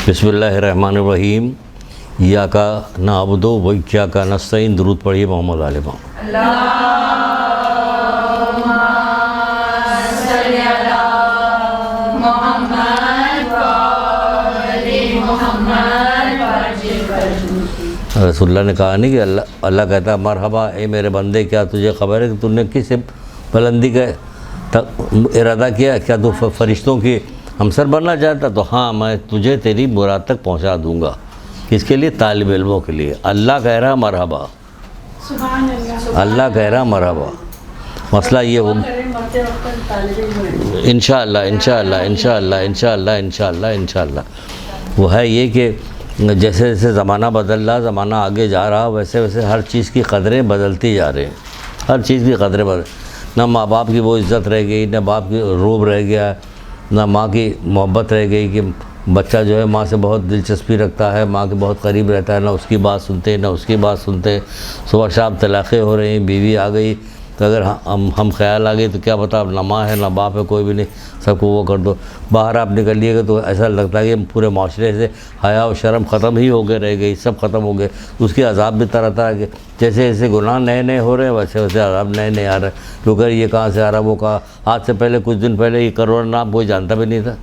بسم اللہ الرحمن الرحیم۔ ایاک نعبد و ایاک نستعین۔ درود پڑھیے محمد علیہ وسلم۔ رسول اللہ نے کہا نہیں کہ اللہ کہتا مرحبا اے میرے بندے، کیا تجھے خبر ہے کہ تم نے کس بلندی کا ارادہ کیا؟ کیا تو فرشتوں کی ہمسر بننا چاہتا؟ تو ہاں، میں تجھے تیری مراد تک پہنچا دوں گا۔ کس کے لیے؟ طالب علموں کے لیے۔ اللہ کہہ رہا مرحبا، اللہ کہہ رہا مرحبا۔ مسئلہ یہ ہو انشاءاللہ انشاءاللہ انشاءاللہ انشاءاللہ انشاءاللہ انشاءاللہ وہ ہے یہ کہ جیسے جیسے زمانہ بدل رہا، زمانہ آگے جا رہا، ویسے ویسے ہر چیز کی قدریں بدلتی جا رہی ہیں۔ ہر چیز کی قدریں نہ ماں باپ کی وہ عزت رہ گئی، نہ باپ کی روب رہ گیا، نہ ماں کی محبت رہ گئی کہ بچہ جو ہے ماں سے بہت دلچسپی رکھتا ہے، ماں کے بہت قریب رہتا ہے، نہ اس کی بات سنتے نہ اس کی بات سنتے۔ صبح شام طلاقیں ہو رہی ہیں، بیوی آ گئی تو اگر ہم خیال آ گئی تو کیا پتا نہ ماں ہے نہ باپ ہے، کوئی بھی نہیں، سب کو وہ کر دو۔ باہر آپ نکلیے گا تو ایسا لگتا ہے کہ پورے معاشرے سے حیا و شرم ختم ہی ہو گئے، رہ گئی، سب ختم ہو گئے۔ اس کے عذاب بھی طرح طرح کے، جیسے جیسے گناہ نئے نئے ہو رہے ہیں ویسے ویسے عذاب نئے نئے آ رہے ہیں۔ لوگ یہ کہاں سے آ رہا، وہ کہاں، آج سے پہلے کچھ دن پہلے یہ کروڑا نام کوئی جانتا بھی نہیں تھا،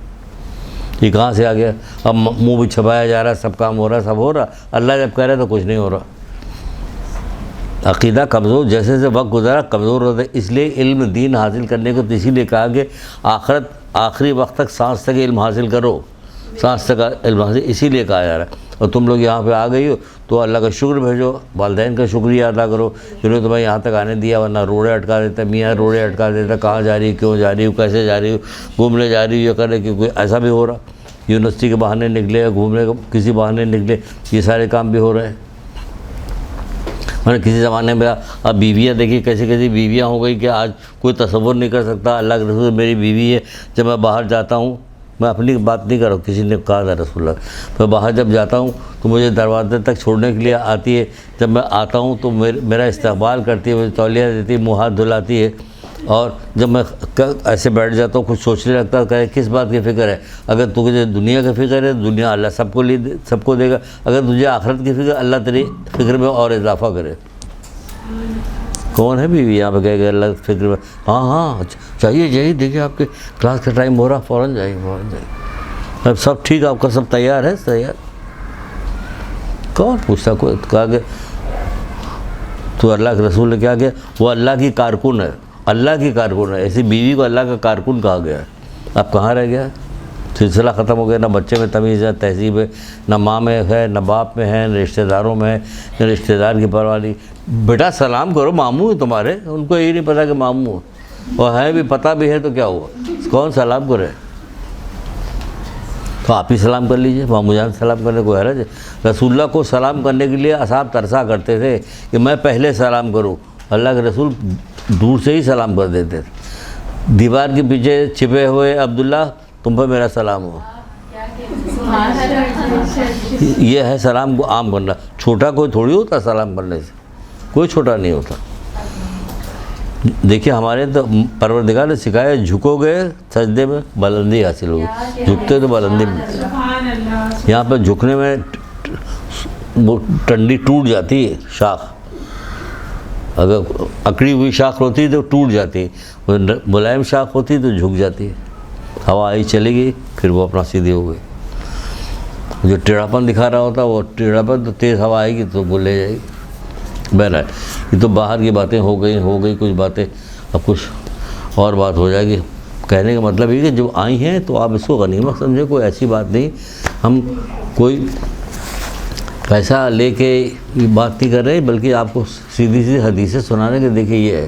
یہ کہاں سے آ گیا؟ اب منہ بھی چھپایا جا رہا ہے، سب کام ہو رہا ہے، سب ہو رہا۔ اللہ جب کہہ رہے تو کچھ نہیں ہو رہا۔ عقیدہ کمزور، جیسے جیسے وقت گزرا کمزور ہوتا ہے۔ اس لیے علم دین حاصل کرنے کو تو اسی لیے کہا کہ آخرت آخری وقت تک، سانس تک علم حاصل کرو، سانس تک علم حاصل، اسی لیے کہا جا رہا ہے۔ اور تم لوگ یہاں پہ آ گئی ہو تو اللہ کا شکر بھیجو، والدین کا شکریہ ادا کرو جنہوں نے تمہیں یہاں تک آنے دیا، ورنہ روڑے اٹکا دیتا، میاں روڑے اٹکا دیتا، کہاں جا رہی ہو، کیوں جا رہی ہو، کیسے جا رہی ہو، گھومنے جا رہی ہو، یہ کرے کہ کوئی ایسا بھی ہو رہا، یونیورسٹی کے بہانے نکلے یا گھومنے کے کسی بہانے نکلے، یہ سارے کام بھی ہو رہے ہیں۔ میں نے کسی زمانے میں اب بیویاں دیکھی کیسی کیسی بیویاں ہو گئی کہ آج کوئی تصور نہیں کر سکتا۔ اللہ کے رسول میری بیوی ہے، جب میں باہر جاتا ہوں، میں اپنی بات نہیں کر رہا ہوں، کسی نے کہا تھا رسول اللہ، میں باہر جب جاتا ہوں تو مجھے دروازے تک چھوڑنے کے لیے آتی ہے، جب میں آتا ہوں تو میرا استقبال کرتی ہے، مجھے تولیہ دیتی ہے، منہ ہاتھ دھلاتی ہے، اور جب میں ایسے بیٹھ جاتا ہوں کچھ سوچنے لگتا ہے کہ کس بات کی فکر ہے؟ اگر تجھے دنیا کی فکر ہے، دنیا اللہ سب کو دے گا۔ اگر تجھے آخرت کی فکر، اللہ تیری فکر میں اور اضافہ کرے۔ کون ہے بیوی یہاں پہ کہے گا اللہ کی فکر میں؟ ہاں ہاں چاہیے، دیکھیے آپ کے کلاس کا ٹائم ہو رہا، فوراً جائیے۔ اب سب ٹھیک، آپ کا سب تیار ہے؟ تیار؟ کون پوچھتا؟ کوئی کہا کہ تو اللہ کے رسول نے کیا کیا؟ وہ اللہ کی کارکن ہے، اللہ کی کارکن ہے۔ ایسی بیوی کو اللہ کا کارکن کہا گیا ہے۔ اب کہاں رہ گیا؟ سلسلہ ختم ہو گیا۔ نہ بچے میں تمیز ہے، تہذیب ہے، نہ ماں میں ہے، نہ باپ میں ہے، نہ رشتہ داروں میں ہے، نہ رشتہ دار کی پرواہ نہیں۔ بیٹا سلام کرو، ماموں ہے تمہارے، ان کو یہ نہیں پتا کہ ماموں ہے، اور ہے بھی پتہ بھی ہے تو کیا ہوا، کون سلام کرے؟ تو آپ ہی سلام کر لیجئے، ماموں جان سلام کرنے کو حرج ہے؟ رسول اللہ کو سلام کرنے کے لیے اصحاب ترسا کرتے تھے کہ میں پہلے سلام کروں، اللہ کے رسول دور سے ہی سلام کر دیتے تھے۔ دیوار کے پیچھے چھپے ہوئے عبداللہ، تم پہ میرا سلام ہو۔ یہ ہے سلام کو عام کرنا۔ چھوٹا کوئی تھوڑی ہوتا سلام کرنے سے، کوئی چھوٹا نہیں ہوتا۔ دیکھیے ہمارے تو پروردگار نے سکھایا، جھکو گے سجدے میں بلندی حاصل ہوگی، جھکتے تو بلندی ملتی ہے۔ یہاں پہ جھکنے میں وہ ٹنڈی ٹوٹ جاتی ہے، شاخ اگر اکڑی ہوئی شاخ ہوتی ہے تو ٹوٹ جاتی ہے، ملائم شاخ ہوتی ہے تو جھک جاتی ہے۔ ہوا آئی چلی گئی، پھر وہ اپنا سیدھی ہو گئی۔ جو ٹیڑھاپن دکھا رہا ہوتا وہ ٹیڑھاپن، تو تیز ہوا آئے گی تو وہ لے جائے گی۔ بہرحال یہ تو باہر کی باتیں ہو گئی کچھ باتیں، اب کچھ اور بات ہو جائے گی۔ کہنے کا مطلب یہ کہ جو آئی ہیں تو آپ اس کو غنیمت سمجھیں، کوئی ایسی بات نہیں، ہم کوئی پیسہ لے کے یہ بات نہیں کر رہے، بلکہ آپ کو سیدھی حدیثیں سنانے کے۔ دیکھیے یہ ہے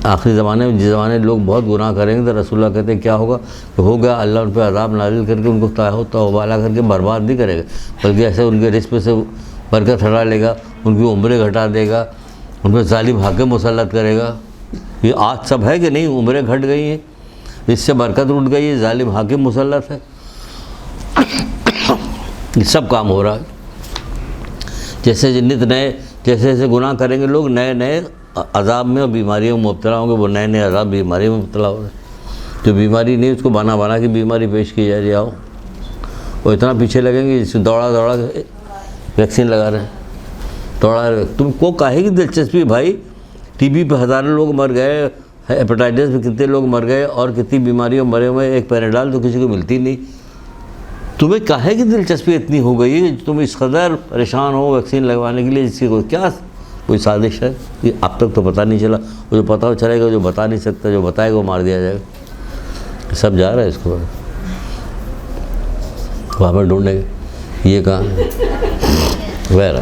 آخری زمانے میں، جس زمانے لوگ بہت گناہ کریں گے تو رسول اللہ کہتے ہیں کیا ہوگا کہ ہوگا اللہ ان پہ عذاب نازل کر کے ان کو توبہ کر کے برباد نہیں کرے گا، بلکہ ایسے ان کے رزق سے برکت ہٹا لے گا، ان کی عمریں گھٹا دے گا، ان پہ ظالم حاکم مسلط کرے گا۔ یہ آج سب ہے کہ نہیں؟ عمریں گھٹ گئی ہیں، اس سے برکت اٹھ گئی ہے، ظالم حاکم مسلط ہے، یہ سب کام ہو رہا ہے۔ جیسے جیسے گناہ کریں گے لوگ، نئے نئے عذاب میں اور بیماریوں میں مبتلا ہوں گے، وہ نئے عذاب بیماریوں میں مبتلا ہو رہے ہیں۔ جو بیماری نہیں اس کو بنا کے بیماری پیش کی جا رہی، آؤ وہ اتنا پیچھے لگیں گے جس سے دوڑا کے ویکسین لگا رہے ہیں، دوڑا رہے. تم کو کاہے کی دلچسپی بھائی؟ ٹی بی پہ ہزاروں لوگ مر گئے، ہیپاٹائٹس پہ کتنے لوگ مر گئے، اور کتنی بیماریوں مرے ہوئے، ایک پیراڈال تو کسی کو ملتی نہیں. تمہیں کاہے کی دلچسپی اتنی ہو گئی ہے تم اس قدر پریشان ہو ویکسین لگوانے کے لیے؟ جس کی کیا کوئی سازش ہے؟ یہ اب تک تو پتہ نہیں چلا. وہ جو پتہ چلے گا، جو بتا نہیں سکتا، جو بتائے گا وہ مار دیا جائے گا. سب جا رہا ہے اس کو وہاں پہ ڈھونڈنے کے. یہ کہاں وغیرہ.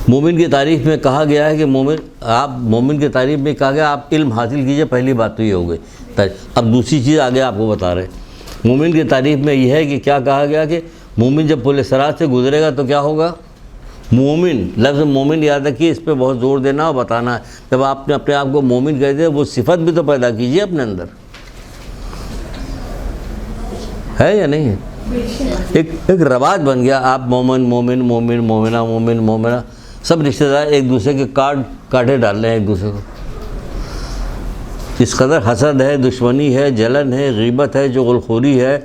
مومن کی تعریف میں کہا گیا ہے کہ مومن کی تعریف میں کہا گیا آپ علم حاصل کیجئے. پہلی بات تو یہ ہو گئی. اب دوسری چیز آگے آپ کو بتا رہے ہیں. مومن کی تعریف میں یہ ہے کہ کیا کہا گیا کہ مومن جب پل صراط سے گزرے گا تو کیا ہوگا؟ مومن، لفظ مومن یاد رکھیے، اس پہ بہت زور دینا اور بتانا ہے. جب آپ نے اپنے آپ کو مومن کہتے ہیں، وہ صفت بھی تو پیدا کیجئے اپنے اندر. ہے یا نہیں ہے؟ ایک رواج بن گیا. آپ مومن مومن مومن مومنہ مومن مومنہ، سب رشتہ دار ایک دوسرے کے کاٹے ڈال رہے ہیں ایک دوسرے کو. اس قدر حسد ہے، دشمنی ہے، جلن ہے، غیبت ہے، چغلخوری ہے،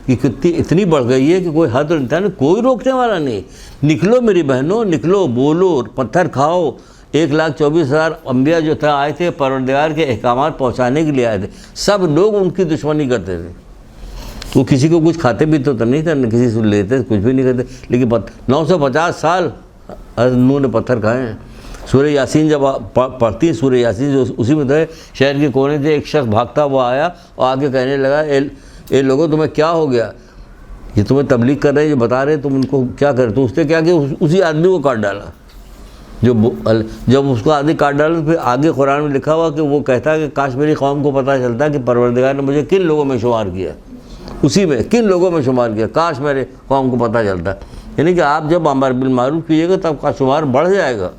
یہ اتنی بڑھ گئی ہے کہ کوئی حد اور کوئی روکنے والا نہیں. نکلو میری بہنوں، نکلو، بولو، پتھر کھاؤ. 1,24,000 انبیاء جو تھے آئے تھے پروردگار کے احکامات پہنچانے کے لیے آئے تھے. سب لوگ ان کی دشمنی کرتے تھے. وہ کسی کو کچھ کھاتے بھی تو نہیں تھے، نہ کسی سے لیتے، کچھ بھی نہیں کرتے. لیکن 950 سال حضرت نوح نے پتھر کھائے ہیں. سورہ یاسین جب پڑھتی ہیں، سورہ یاسین جو اسی میں تو ہے، شہر کے کونے سے ایک شخص بھاگتا ہوا آیا اور آگے کہنے لگا اے لوگوں تمہیں کیا ہو گیا؟ یہ تمہیں تبلیغ کر رہے ہیں، جو بتا رہے ہیں، تم ان کو کیا کرے؟ تو اس نے کیا کہ اسی آدمی کو کاٹ ڈالا. جب اس کو آدمی کاٹ ڈالا تو پھر آگے قرآن میں لکھا ہوا کہ وہ کہتا ہے کہ کاش میری قوم کو پتہ چلتا کہ پروردگار نے مجھے کن لوگوں میں شمار کیا، اسی میں کن لوگوں میں شمار کیا. کاش میرے قوم کو پتہ چلتا. یعنی کہ آپ جب امر بالمعروف کیجیے گا تب کا شمار بڑھ جائے گا.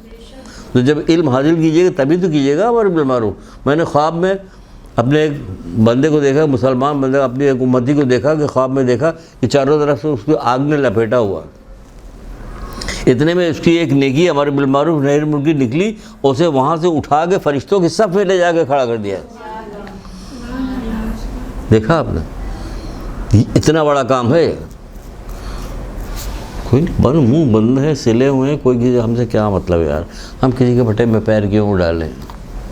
تو جب علم حاصل کیجیے گا تبھی تو کیجیے گا امر بالمعروف. میں نے خواب میں اپنے ایک بندے کو دیکھا، مسلمان بندے، اپنی ایک امتی کو دیکھا کہ خواب میں دیکھا کہ چاروں طرف سے اس کو آگ نے لپیٹا ہوا. اتنے میں اس کی ایک نیکی امر بالمعروف نہی عن المنکر نکلی، اسے وہاں سے اٹھا کے فرشتوں کی صف میں لے جا کے کھڑا کر دیا. دیکھا آپ نے؟ اتنا بڑا کام ہے. کوئی منہ بند ہے، سلے ہوئے ہیں. کوئی ہم سے کیا مطلب ہے یار؟ ہم کسی کے پھٹے میں پیر کیوں ڈالیں؟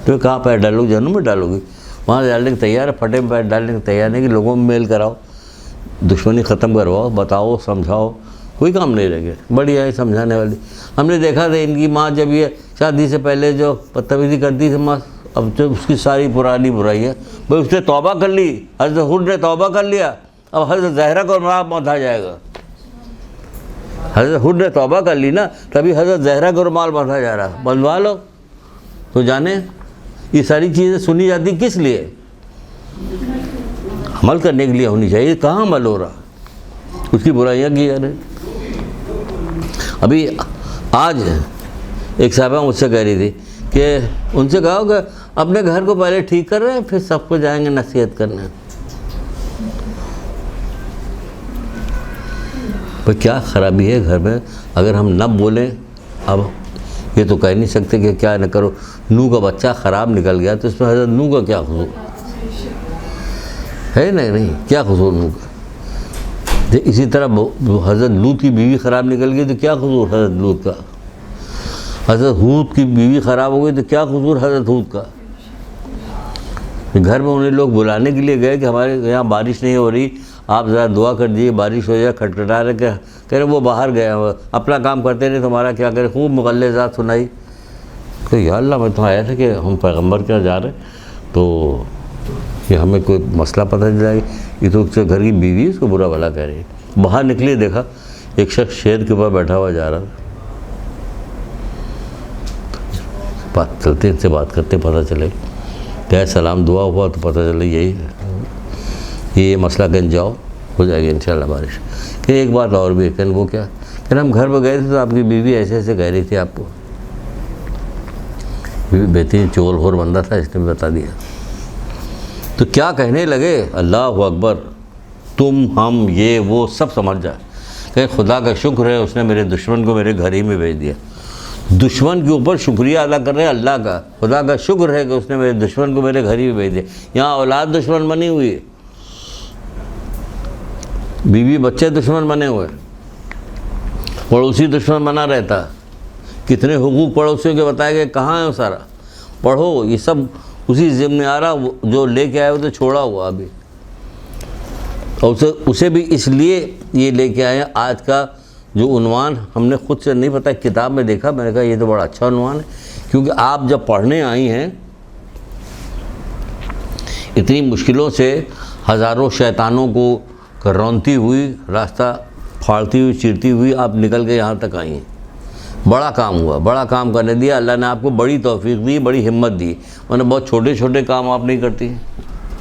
تو کہاں پیر ڈالو؟ جہنم میں ڈالو گی. وہاں ڈالنے کے تیار ہے، پھٹے میں پیر ڈالنے کے تیار نہیں کہ لوگوں میں میل کراؤ، دشمنی ختم کرواؤ، بتاؤ، سمجھاؤ. کوئی کام نہیں رہ گیا. بڑی ہے سمجھانے والی. ہم نے دیکھا تھا ان کی ماں جب یہ شادی سے پہلے جو بدتمیزی کرتی تھی ماں، اب جو اس کی ساری پرانی برائی ہے بھائی اس نے توبہ کر لی. حضرت ہود نے توبہ کر لیا، اب حضرت زہرا کو رومال آ جائے گا. حضرت ہود نے توبہ کر لی نا، تبھی حضرت زہرا کو رومال باندھا جا رہا. بندھوا لو تو جانے. یہ ساری چیزیں سنی جاتی کس لیے؟ عمل کرنے کے لیے ہونی چاہیے. کہاں عمل ہو رہا؟ اس کی برائیاں کی جا رہی. ابھی آج ایک صاحبہ مجھ سے کہہ رہی تھی کہ ان سے کہا کہ اپنے گھر کو پہلے ٹھیک کر رہے ہیں پھر سب کو جائیں گے نصیحت کرنے. بھئی کیا خرابی ہے گھر میں؟ اگر ہم نہ بولیں، اب یہ تو کہہ نہیں سکتے کہ کیا نہ کرو. نوح کا بچہ خراب نکل گیا تو اس میں حضرت نوح کا کیا قصور ہے؟ نہیں کیا قصور نوح کا؟ اسی طرح حضرت لوط کی بیوی خراب نکل گئی تو کیا قصور حضرت لوط کا؟ حضرت ہود کی بیوی خراب ہو گئی تو کیا قصور حضرت ہود کا؟ گھر میں انہیں لوگ بلانے کے لیے گئے کہ ہمارے یہاں بارش نہیں ہو رہی، آپ ذرا دعا کر دیجیے بارش ہو جائے. کھٹکھٹا رہے کہ کہہ رہے وہ باہر گیا، اپنا کام کرتے رہے، تمہارا کیا کرے. خوب مغلظات سنائی کہ یا اللہ میں تو آیا تھا کہ ہم پیغمبر کیا جا رہے تو کہ ہمیں کوئی مسئلہ پتہ چل جائے. یہ تو گھر کی بیوی اس کو برا بھلا کہہ رہی ہے. باہر نکلے دیکھا ایک شخص شیر کے اوپر بیٹھا ہوا جا رہا تھا. بات چلتے ان سے بات کرتے پتہ چلے کہ سلام دعا ہوا تو پتہ چلے یہی ہے. یہ مسئلہ کہیں جاؤ ہو جائے گی انشاءاللہ بارش. کہ ایک بات اور بھی ہے. کہ وہ کیا کہ ہم گھر پہ گئے تھے تو آپ کی بیوی ایسے ایسے کہہ رہی تھی آپ کو. بیوی بہترین چغل خور بندہ تھا، اس نے بتا دیا. تو کیا کہنے لگے؟ اللہ اکبر، تم ہم یہ وہ سب سمجھ جائے کہ خدا کا شکر ہے اس نے میرے دشمن کو میرے گھر ہی میں بھیج دیا. دشمن کے اوپر شکریہ ادا کر رہے ہیں اللہ کا. خدا کا شکر ہے کہ اس نے میرے دشمن کو میرے گھر ہی میں بھیج دیا. یہاں اولاد دشمن بنی ہوئی ہے. بیوی بچے دشمن بنے ہوئے، پڑوسی دشمن بنا رہتا، کتنے حقوق پڑوسیوں کے بتائے گئے، کہاں ہے وہ سارا؟ پڑھو، یہ سب اسی ضمن میں آ رہا، جو لے کے آئے وہ تو چھوڑا ہوا ابھی، اور اسے بھی اس لیے یہ لے کے آئے ہیں۔ آج کا جو عنوان ہم نے خود سے نہیں پتہ، کتاب میں دیکھا، میں نے کہا یہ تو بڑا اچھا عنوان ہے، کیونکہ آپ جب پڑھنے آئی ہیں اتنی مشکلوں سے، ہزاروں شیطانوں کو رونتی ہوئی، راستہ پھاڑتی ہوئی، چیرتی ہوئی، آپ نکل کے یہاں تک آئی ہیں۔ بڑا کام ہوا، بڑا کام کرنے دیا اللہ نے آپ کو، بڑی توفیق دی، بڑی ہمت دی، ورنہ بہت چھوٹے چھوٹے کام آپ نہیں کرتی،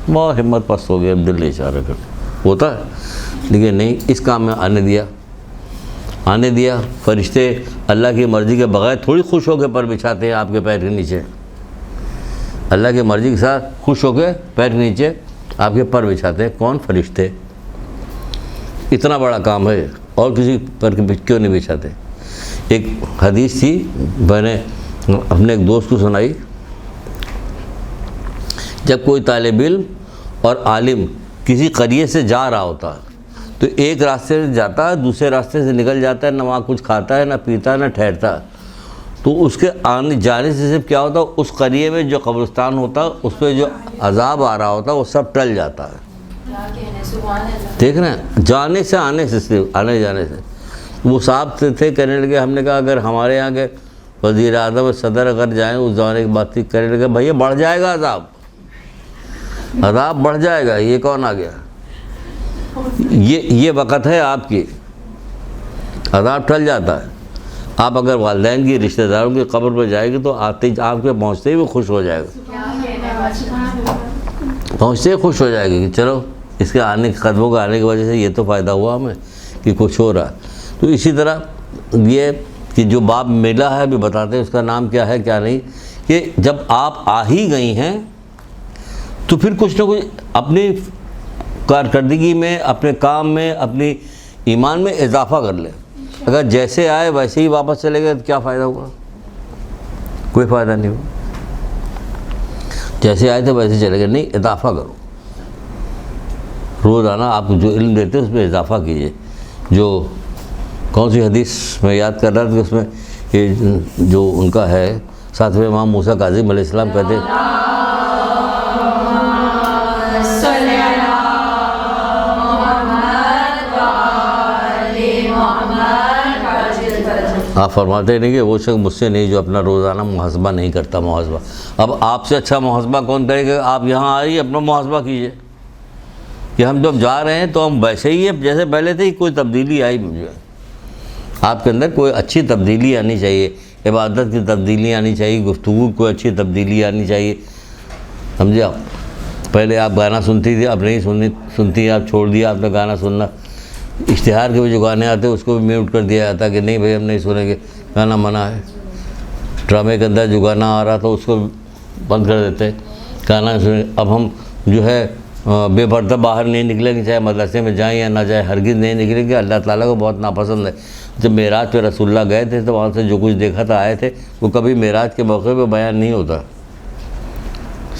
بہت ہمت پست ہو گیا، دل اشارہ کرتے ہوتا ہے، لیکن نہیں، اس کام میں آنے دیا۔ فرشتے اللہ کی مرضی کے بغیر تھوڑی خوش ہو کے پر بچھاتے ہیں آپ کے پیر کے نیچے، اللہ کی مرضی کے ساتھ خوش ہو کے پیر کے نیچے آپ کے پر بچھاتے ہیں، کون؟ فرشتے۔ اتنا بڑا کام ہے، اور کسی پر کیوں نہیں بچھاتے؟ ایک حدیث تھی، میں نے اپنے ایک دوست کو سنائی، جب کوئی طالب علم اور عالم کسی قریے سے جا رہا ہوتا تو ایک راستے سے جاتا ہے، دوسرے راستے سے نکل جاتا ہے، نہ وہاں کچھ کھاتا ہے، نہ پیتا ہے، نہ ٹھہرتا، تو اس کے جانے سے صرف کیا ہوتا، اس قریے میں جو قبرستان ہوتا اس پہ جو عذاب آ رہا ہوتا وہ سب ٹل جاتا ہے۔ دیکھ رہے ہیں، جانے سے آنے سے، صرف آنے جانے سے۔ وہ صاحب تھے، کہنے لگے، ہم نے کہا اگر ہمارے یہاں کے وزیر اعظم صدر اگر جائیں اس زمانے کی بات تھی، کہنے لگے بھیا بڑھ جائے گا عذاب بڑھ جائے گا، یہ کون آ گیا؟ یہ وقت ہے آپ کی، عذاب ٹل جاتا ہے۔ آپ اگر والدین کی، رشتہ داروں کی قبر پہ جائے گی تو آپ کے پہنچتے ہی وہ خوش ہو جائے گا، پہنچتے ہی خوش ہو جائے گی کہ چلو اس کے آنے، قدموں کے آنے کی وجہ سے یہ تو فائدہ ہوا ہمیں کہ کچھ ہو رہا۔ تو اسی طرح یہ کہ جو باب میلہ ہے بھی بتاتے ہیں اس کا نام کیا ہے کیا نہیں، کہ جب آپ آ ہی گئی ہیں تو پھر کچھ نہ کچھ اپنی کارکردگی میں، اپنے کام میں، اپنی ایمان میں اضافہ کر لیں۔ اگر جیسے آئے ویسے ہی واپس چلے گئے تو کیا فائدہ ہوگا؟ کوئی فائدہ نہیں ہوگا۔ جیسے آئے تھے ویسے چلے گئے، نہیں، اضافہ کرو، روزانہ آپ جو علم دیتے ہیں اس میں اضافہ کیجئے۔ جو کون سی حدیث میں یاد کر رہا تھا کہ اس میں یہ جو ان کا ہے، ساتویں امام موسیٰ کاظم علیہ السلام کہتے ہیں آپ فرماتے نہیں کہ وہ شخص مجھ سے نہیں جو اپنا روزانہ محاسبہ نہیں کرتا۔ محاسبہ، اب آپ سے اچھا محاسبہ کون کرے گا؟ آپ یہاں آئیے، اپنا محاسبہ کیجئے کہ ہم جب جا رہے ہیں تو ہم ویسے ہی ہیں جیسے پہلے تھے، کوئی تبدیلی آئی مجھے؟ آپ کے اندر کوئی اچھی تبدیلی آنی چاہیے، عبادت کی تبدیلی آنی چاہیے، گفتگو کوئی اچھی تبدیلی آنی چاہیے، سمجھے آپ؟ پہلے آپ گانا سنتی تھی، اب نہیں سنتی، آپ چھوڑ دیا آپ نے گانا سننا۔ اشتہار کے بھی جو گانے آتے ہیں اس کو بھی میوٹ کر دیا جاتا کہ نہیں بھائی ہم نہیں سنیں گے، گانا منع ہے۔ ڈرامے کے اندر جو گانا آ رہا تھا اس کو بند کر دیتے، گانا سنیں۔ اب ہم جو ہے بے پردہ باہر نہیں نکلیں گے، چاہے مدرسے میں جائیں یا نہ جائیں، ہرگز نہیں نکلیں گے، اللہ تعالیٰ کو بہت ناپسند ہے۔ جب معراج پہ رسول اللہ گئے تھے تو وہاں سے جو کچھ دیکھا تھا آئے تھے، وہ کبھی معراج کے موقع پہ بیان نہیں ہوتا،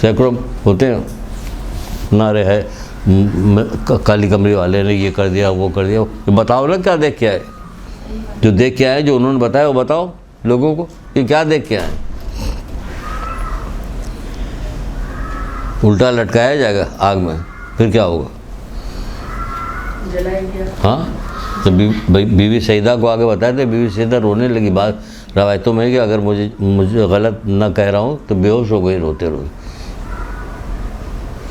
سینکڑوں ہوتے ہیں نعرے ہے، کالی کمری والے نے یہ کر دیا، وہ کر دیا۔ بتاؤ نا کیا دیکھ کے آئے، جو دیکھ کے آئے، جو انہوں نے بتایا وہ بتاؤ لوگوں کو کہ کیا دیکھ کے آئے۔ الٹا لٹکایا جائے گا آگ میں، پھر کیا ہوگا؟ ہاں، جب بیوی سیدہ کو آگے بتایا تھے، بیوی سیدہ رونے لگی۔ بات روایتوں میں کہ اگر مجھے غلط نہ کہہ رہا ہوں تو بے ہوش ہو گئی روتے روتے۔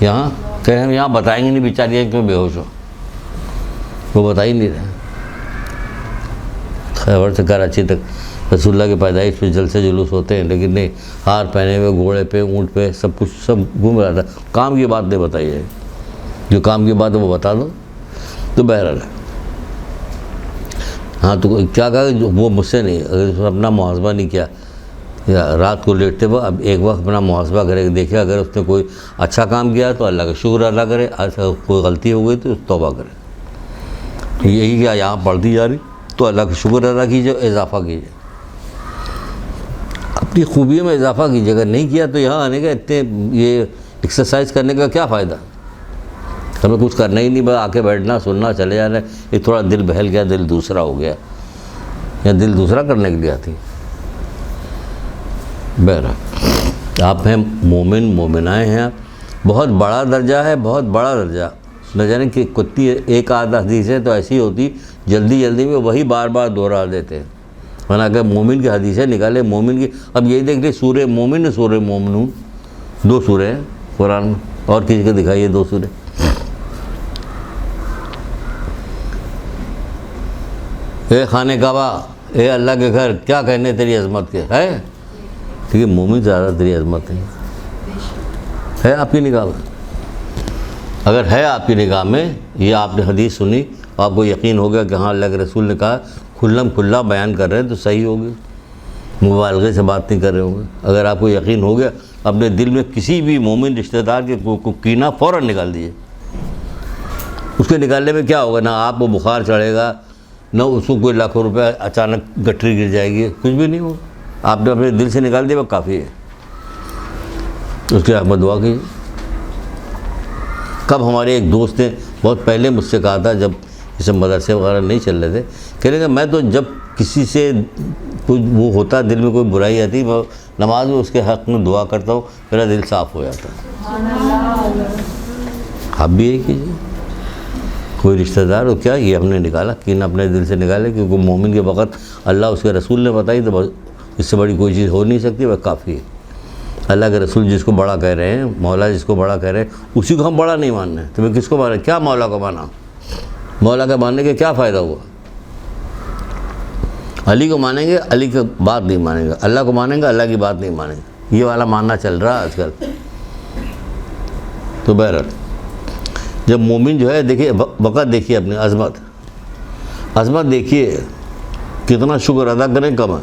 یہاں کہ ہم یہاں بتائیں گے نہیں بیچاریاں کیوں بے ہوش ہو، وہ بتا ہی نہیں رہے۔ خیبر سے کراچی تک رسول اللہ کی پیدائش پہ جلسے جلوس ہوتے ہیں، لیکن نہیں، ہار پہنے ہوئے، گھوڑے پہ، اونٹ پہ، سب کچھ سب گھوم رہا تھا۔ کام کی بات نہیں بتائی ہے، جو کام کی بات ہے وہ بتا دو۔ تو بہرحال ہاں، تو کیا کہا کہ وہ مجھ سے نہیں، اگر اس نے اپنا محاسبہ نہیں کیا، یا رات کو لیٹتے ہوئے اب ایک وقت اپنا محاسبہ کرے، دیکھے اگر اس نے کوئی اچھا کام کیا تو اللہ کا شکر ادا کرے، کوئی غلطی ہو گئی تو توبہ کرے۔ یہی کیا یہاں پڑھتی جا رہی تو اللہ کا شکر ادا کیجیے، اضافہ کیجیے، اپنی خوبیوں میں اضافہ کیجیے۔ اگر نہیں کیا تو یہاں آنے کا اتنے یہ ایکسرسائز کرنے کا کیا فائدہ؟ ہمیں کچھ کرنا ہی نہیں، بس آ کے بیٹھنا، سننا، چلے جانا. ایک تھوڑا دل بہل گیا، دل دوسرا ہو گیا، یا دل دوسرا کرنے کے لیے آتی. بہرحال آپ ہیں مومن، مومنائیں ہیں. بہت بڑا درجہ ہے، بہت بڑا درجہ. نہ جانے کہ کتنی ایک آدھ حدیثیں تو ایسی ہوتی جلدی جلدی میں وہی بار بار دہرا دیتے ہیں. ورنہ اگر مومن کی حدیثیں نکالے، مومن کی، اب یہی دیکھ لیں سورہ مومن، سورہ مومنون، 2 سورے ہیں قرآن میں، اور کسی کو دکھائیے 2 سورے. اے خانہ کعبہ، اے اللہ کے گھر، کیا کہنے تیری عظمت کے ہے. ٹھیک ہے، مومن سے زیادہ تیری عظمت ہے آپ کی نگاہ میں. اگر ہے آپ کی نگاہ میں، یہ آپ نے حدیث سنی، آپ کو یقین ہو گیا کہ ہاں اللہ کے رسول نے کہا، کھلم کھلا بیان کر رہے ہیں تو صحیح ہوگی، مبالغے سے بات نہیں کر رہے ہوں گے. اگر آپ کو یقین ہو گیا، اپنے دل میں کسی بھی مومن رشتہ دار کے کینہ فوراً نکال دیجیے. اس کے نکالنے میں کیا ہوگا؟ نہ آپ کو بخار چڑھے گا، نہ اس کو کوئی لاکھوں روپے اچانک گٹھری گر جائے گی، کچھ بھی نہیں ہوگا. آپ نے اپنے دل سے نکال دیا، وہ کافی ہے. اس کے حق میں دعا کیجیے. کب ہمارے ایک دوست نے بہت پہلے مجھ سے کہا تھا، جب جیسے مدرسے وغیرہ نہیں چل رہے تھے، کہنے کہ میں تو جب کسی سے کچھ وہ ہوتا، دل میں کوئی برائی آتی، میں نماز میں اس کے حق میں دعا کرتا ہوں، میرا دل صاف ہو جاتا ہے. آپ بھی یہی کیجیے. کوئی رشتہ دار ہو، کیا یہ ہم نے نکالا، کین اپنے دل سے نکالے، کیونکہ مومن کے وقت اللہ اس کے رسول نے بتائی تو اس سے بڑی کوئی چیز ہو نہیں سکتی، وہ کافی ہے. اللہ کے رسول جس کو بڑا کہہ رہے ہیں، مولا جس کو بڑا کہہ رہے ہیں، اسی کو ہم بڑا نہیں ماننا ہے. تمہیں کس کو مانا؟ کیا مولا کو مانا؟ مولا کا ماننے کے کیا فائدہ ہوا؟ علی کو مانیں گے، علی کی بات نہیں مانیں گے. اللہ کو مانیں گے، اللہ کی بات نہیں مانیں گے. یہ والا ماننا چل رہا ہے آج کل. تو بہرحال جب مومن جو ہے، دیکھیے وقت، دیکھیے اپنی عظمت دیکھیے، کتنا شکر ادا کریں کم ہے.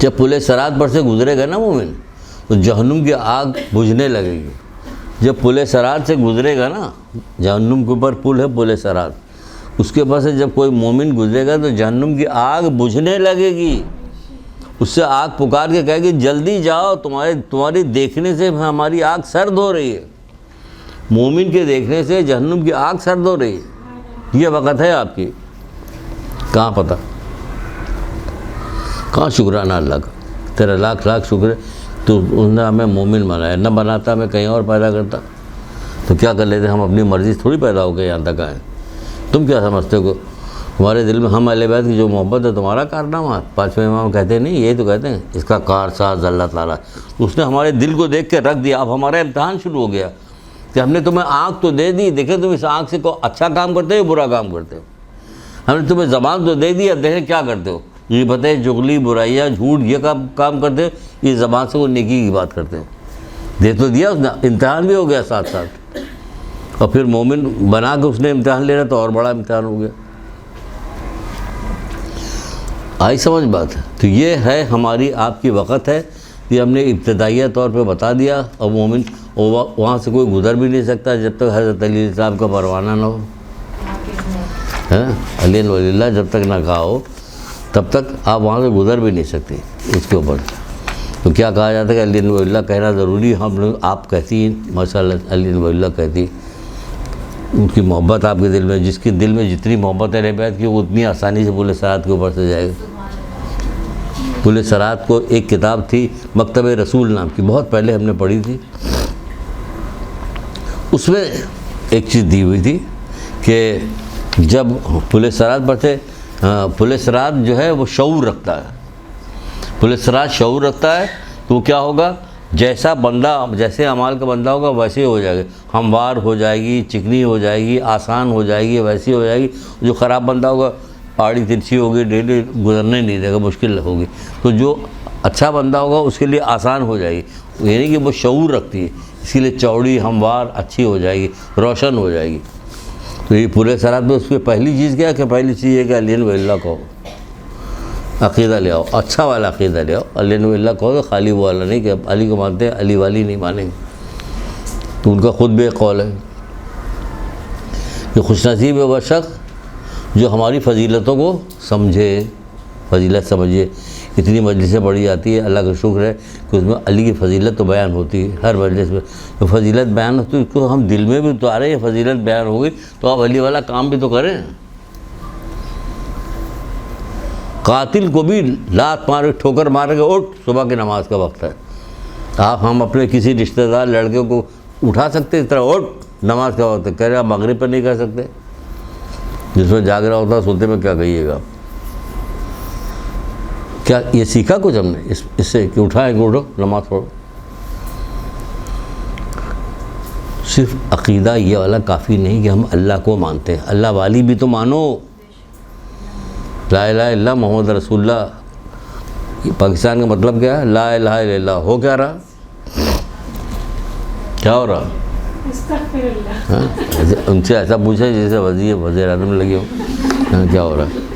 جب پل صراط پر سے گزرے گا نا مومن، تو جہنم کی آگ بجھنے لگے گی. جب پل صراط سے گزرے گا نا، جہنم کے اوپر پل ہے پل صراط، اس کے پاس سے جب کوئی مومن گزرے گا تو جہنم کی آگ بجھنے لگے گی. اس سے آگ پکار کے کہے گی جلدی جاؤ، تمہاری دیکھنے سے ہماری آگ سرد ہو رہی ہے. مومن کے دیکھنے سے جہنم کی آگ سرد ہو رہی ہے. یہ وقت ہے آپ کی. کہاں پتہ، کہاں شکرانہ اللہ کا. تیرا لاکھ لاکھ شکر ہے، تو انہوں نے ہمیں مومن بنایا. نہ بناتا ہمیں کہیں اور پیدا کرتا تو کیا کر لیتے؟ ہم اپنی مرضی سے تھوڑی پیدا ہو کے یہاں تک آئے. تم کیا سمجھتے ہو؟ ہمارے دل میں ہم اہل بیت کی جو محبت ہے تمہارا کارنامہ. 5ویں امام کہتے نہیں، یہی تو کہتے ہیں اس کا کار ساز اللہ تعالیٰ. اس نے ہمارے دل کو دیکھ کے رکھ دیا. اب ہمارا امتحان شروع ہو گیا کہ ہم نے تمہیں آنکھ تو دے دی، دیکھیں تم اس آنکھ سے کوئی اچھا کام کرتے ہو برا کام کرتے ہو. ہم نے تمہیں زبان تو دے دی، اب دیکھیں کیا کرتے ہو. یہ بتائے چغلی، برائیاں، جھوٹ، یہ کام کرتے ہو، یہ زبان سے وہ نیکی کی بات کرتے ہو. دے تو دیا اس نے، امتحان بھی ہو گیا ساتھ ساتھ. اور پھر مومن بنا کے اس نے امتحان لینا تو اور بڑا امتحان ہو گیا. آئی سمجھ بات ہے؟ تو یہ ہے ہماری آپ کی وقت ہے. یہ ہم نے ابتدائیہ طور پہ بتا دیا. اور مومن وہاں سے کوئی گزر بھی نہیں سکتا جب تک حضرت علی السلام کا پروانہ نہ ہو. علی ولی اللہ جب تک نہ کہا ہو تب تک آپ وہاں سے گزر بھی نہیں سکتے. اس کے اوپر تو کیا کہا جاتا ہے کہ علی ولی اللہ کہنا ضروری. ہم لوگ آپ کہتی ہیں ماشاء اللہ، علی ولی اللہ کہتی، ان کی محبت آپ کے دل میں، جس کے دل میں جتنی محبت ہے بیت کی، وہ اتنی آسانی سے پل صراط کے اوپر سے جائے گا. پل صراط کو ایک کتاب تھی مکتب رسول نام کی، بہت پہلے ہم نے پڑھی تھی. اس میں ایک چیز دی ہوئی تھی کہ جب پل صراط پر سے، پل صراط جو ہے وہ شعور رکھتا ہے. پل صراط شعور رکھتا ہے تو وہ کیا ہوگا؟ جیسا بندہ، جیسے اعمال کا بندہ ہوگا ویسے ہو جائے گا. ہموار ہو جائے گی، چکنی ہو جائے گی، آسان ہو جائے گی، ویسی ہو جائے گی. جو خراب بندہ ہوگا پہاڑی ترچھی ہوگی، ڈیلی گزرنے نہیں دے گا، مشکل ہوگی. تو جو اچھا بندہ ہوگا اس کے لیے آسان ہو جائے گی. یعنی کہ وہ شعور رکھتی ہے، اس کے لیے چوڑی، ہموار، اچھی ہو جائے گی، روشن ہو جائے گی. تو یہ پل صراط میں اس کی پہلی چیز کیا کہ پہلی چیز یہ کہ علی ولی اللہ کہو، عقیدہ لے آؤ، اچھا والا عقیدہ لے آؤ. علی ولی اللہ کہو، خالی وہ والا نہیں کہ علی کو مانتے ہیں علی والی نہیں مانیں گے. تو ان کا خود بھی ایک قول ہے کہ خوش نصیب ہے وہ شخص جو ہماری فضیلتوں کو سمجھے. فضیلت سمجھے اتنی مجلسیں پڑھی جاتی ہے، اللہ کا شکر ہے کہ اس میں علی کی فضیلت تو بیان ہوتی ہے ہر مجلس میں. تو فضیلت بیان ہوتی ہے، اس کو ہم دل میں بھی اتارے، یہ فضیلت بیان ہو گئی تو آپ علی والا کام بھی تو کریں. قاتل کو بھی لات مارے، ٹھوکر مارے گا، اٹھ صبح کی نماز کا وقت ہے. آپ ہم اپنے کسی رشتہ دار لڑکے کو اٹھا سکتے اس طرح، اٹھ نماز کا وقت ہے؟ کہہ رہے آپ مغرب پر نہیں کر سکتے؟ جس میں جاگ رہا ہوتا سوتے میں کیا کہیے گا؟ کیا یہ سیکھا کچھ ہم نے اس سے کہ اٹھائیں کہ اٹھو نماز پڑھو؟ صرف عقیدہ یہ والا کافی نہیں کہ ہم اللہ کو مانتے ہیں، اللہ والی بھی تو مانو. لا الہ الا اللہ محمد رسول اللہ، پاکستان کا مطلب کیا ہے؟ لا الہ الا اللہ. ہو کیا رہا؟ کیا ہو رہا؟ استغفر اللہ. ان سے ایسا پوچھا جیسے وزیر اعظم لگے ہو. کیا ہو رہا ہے؟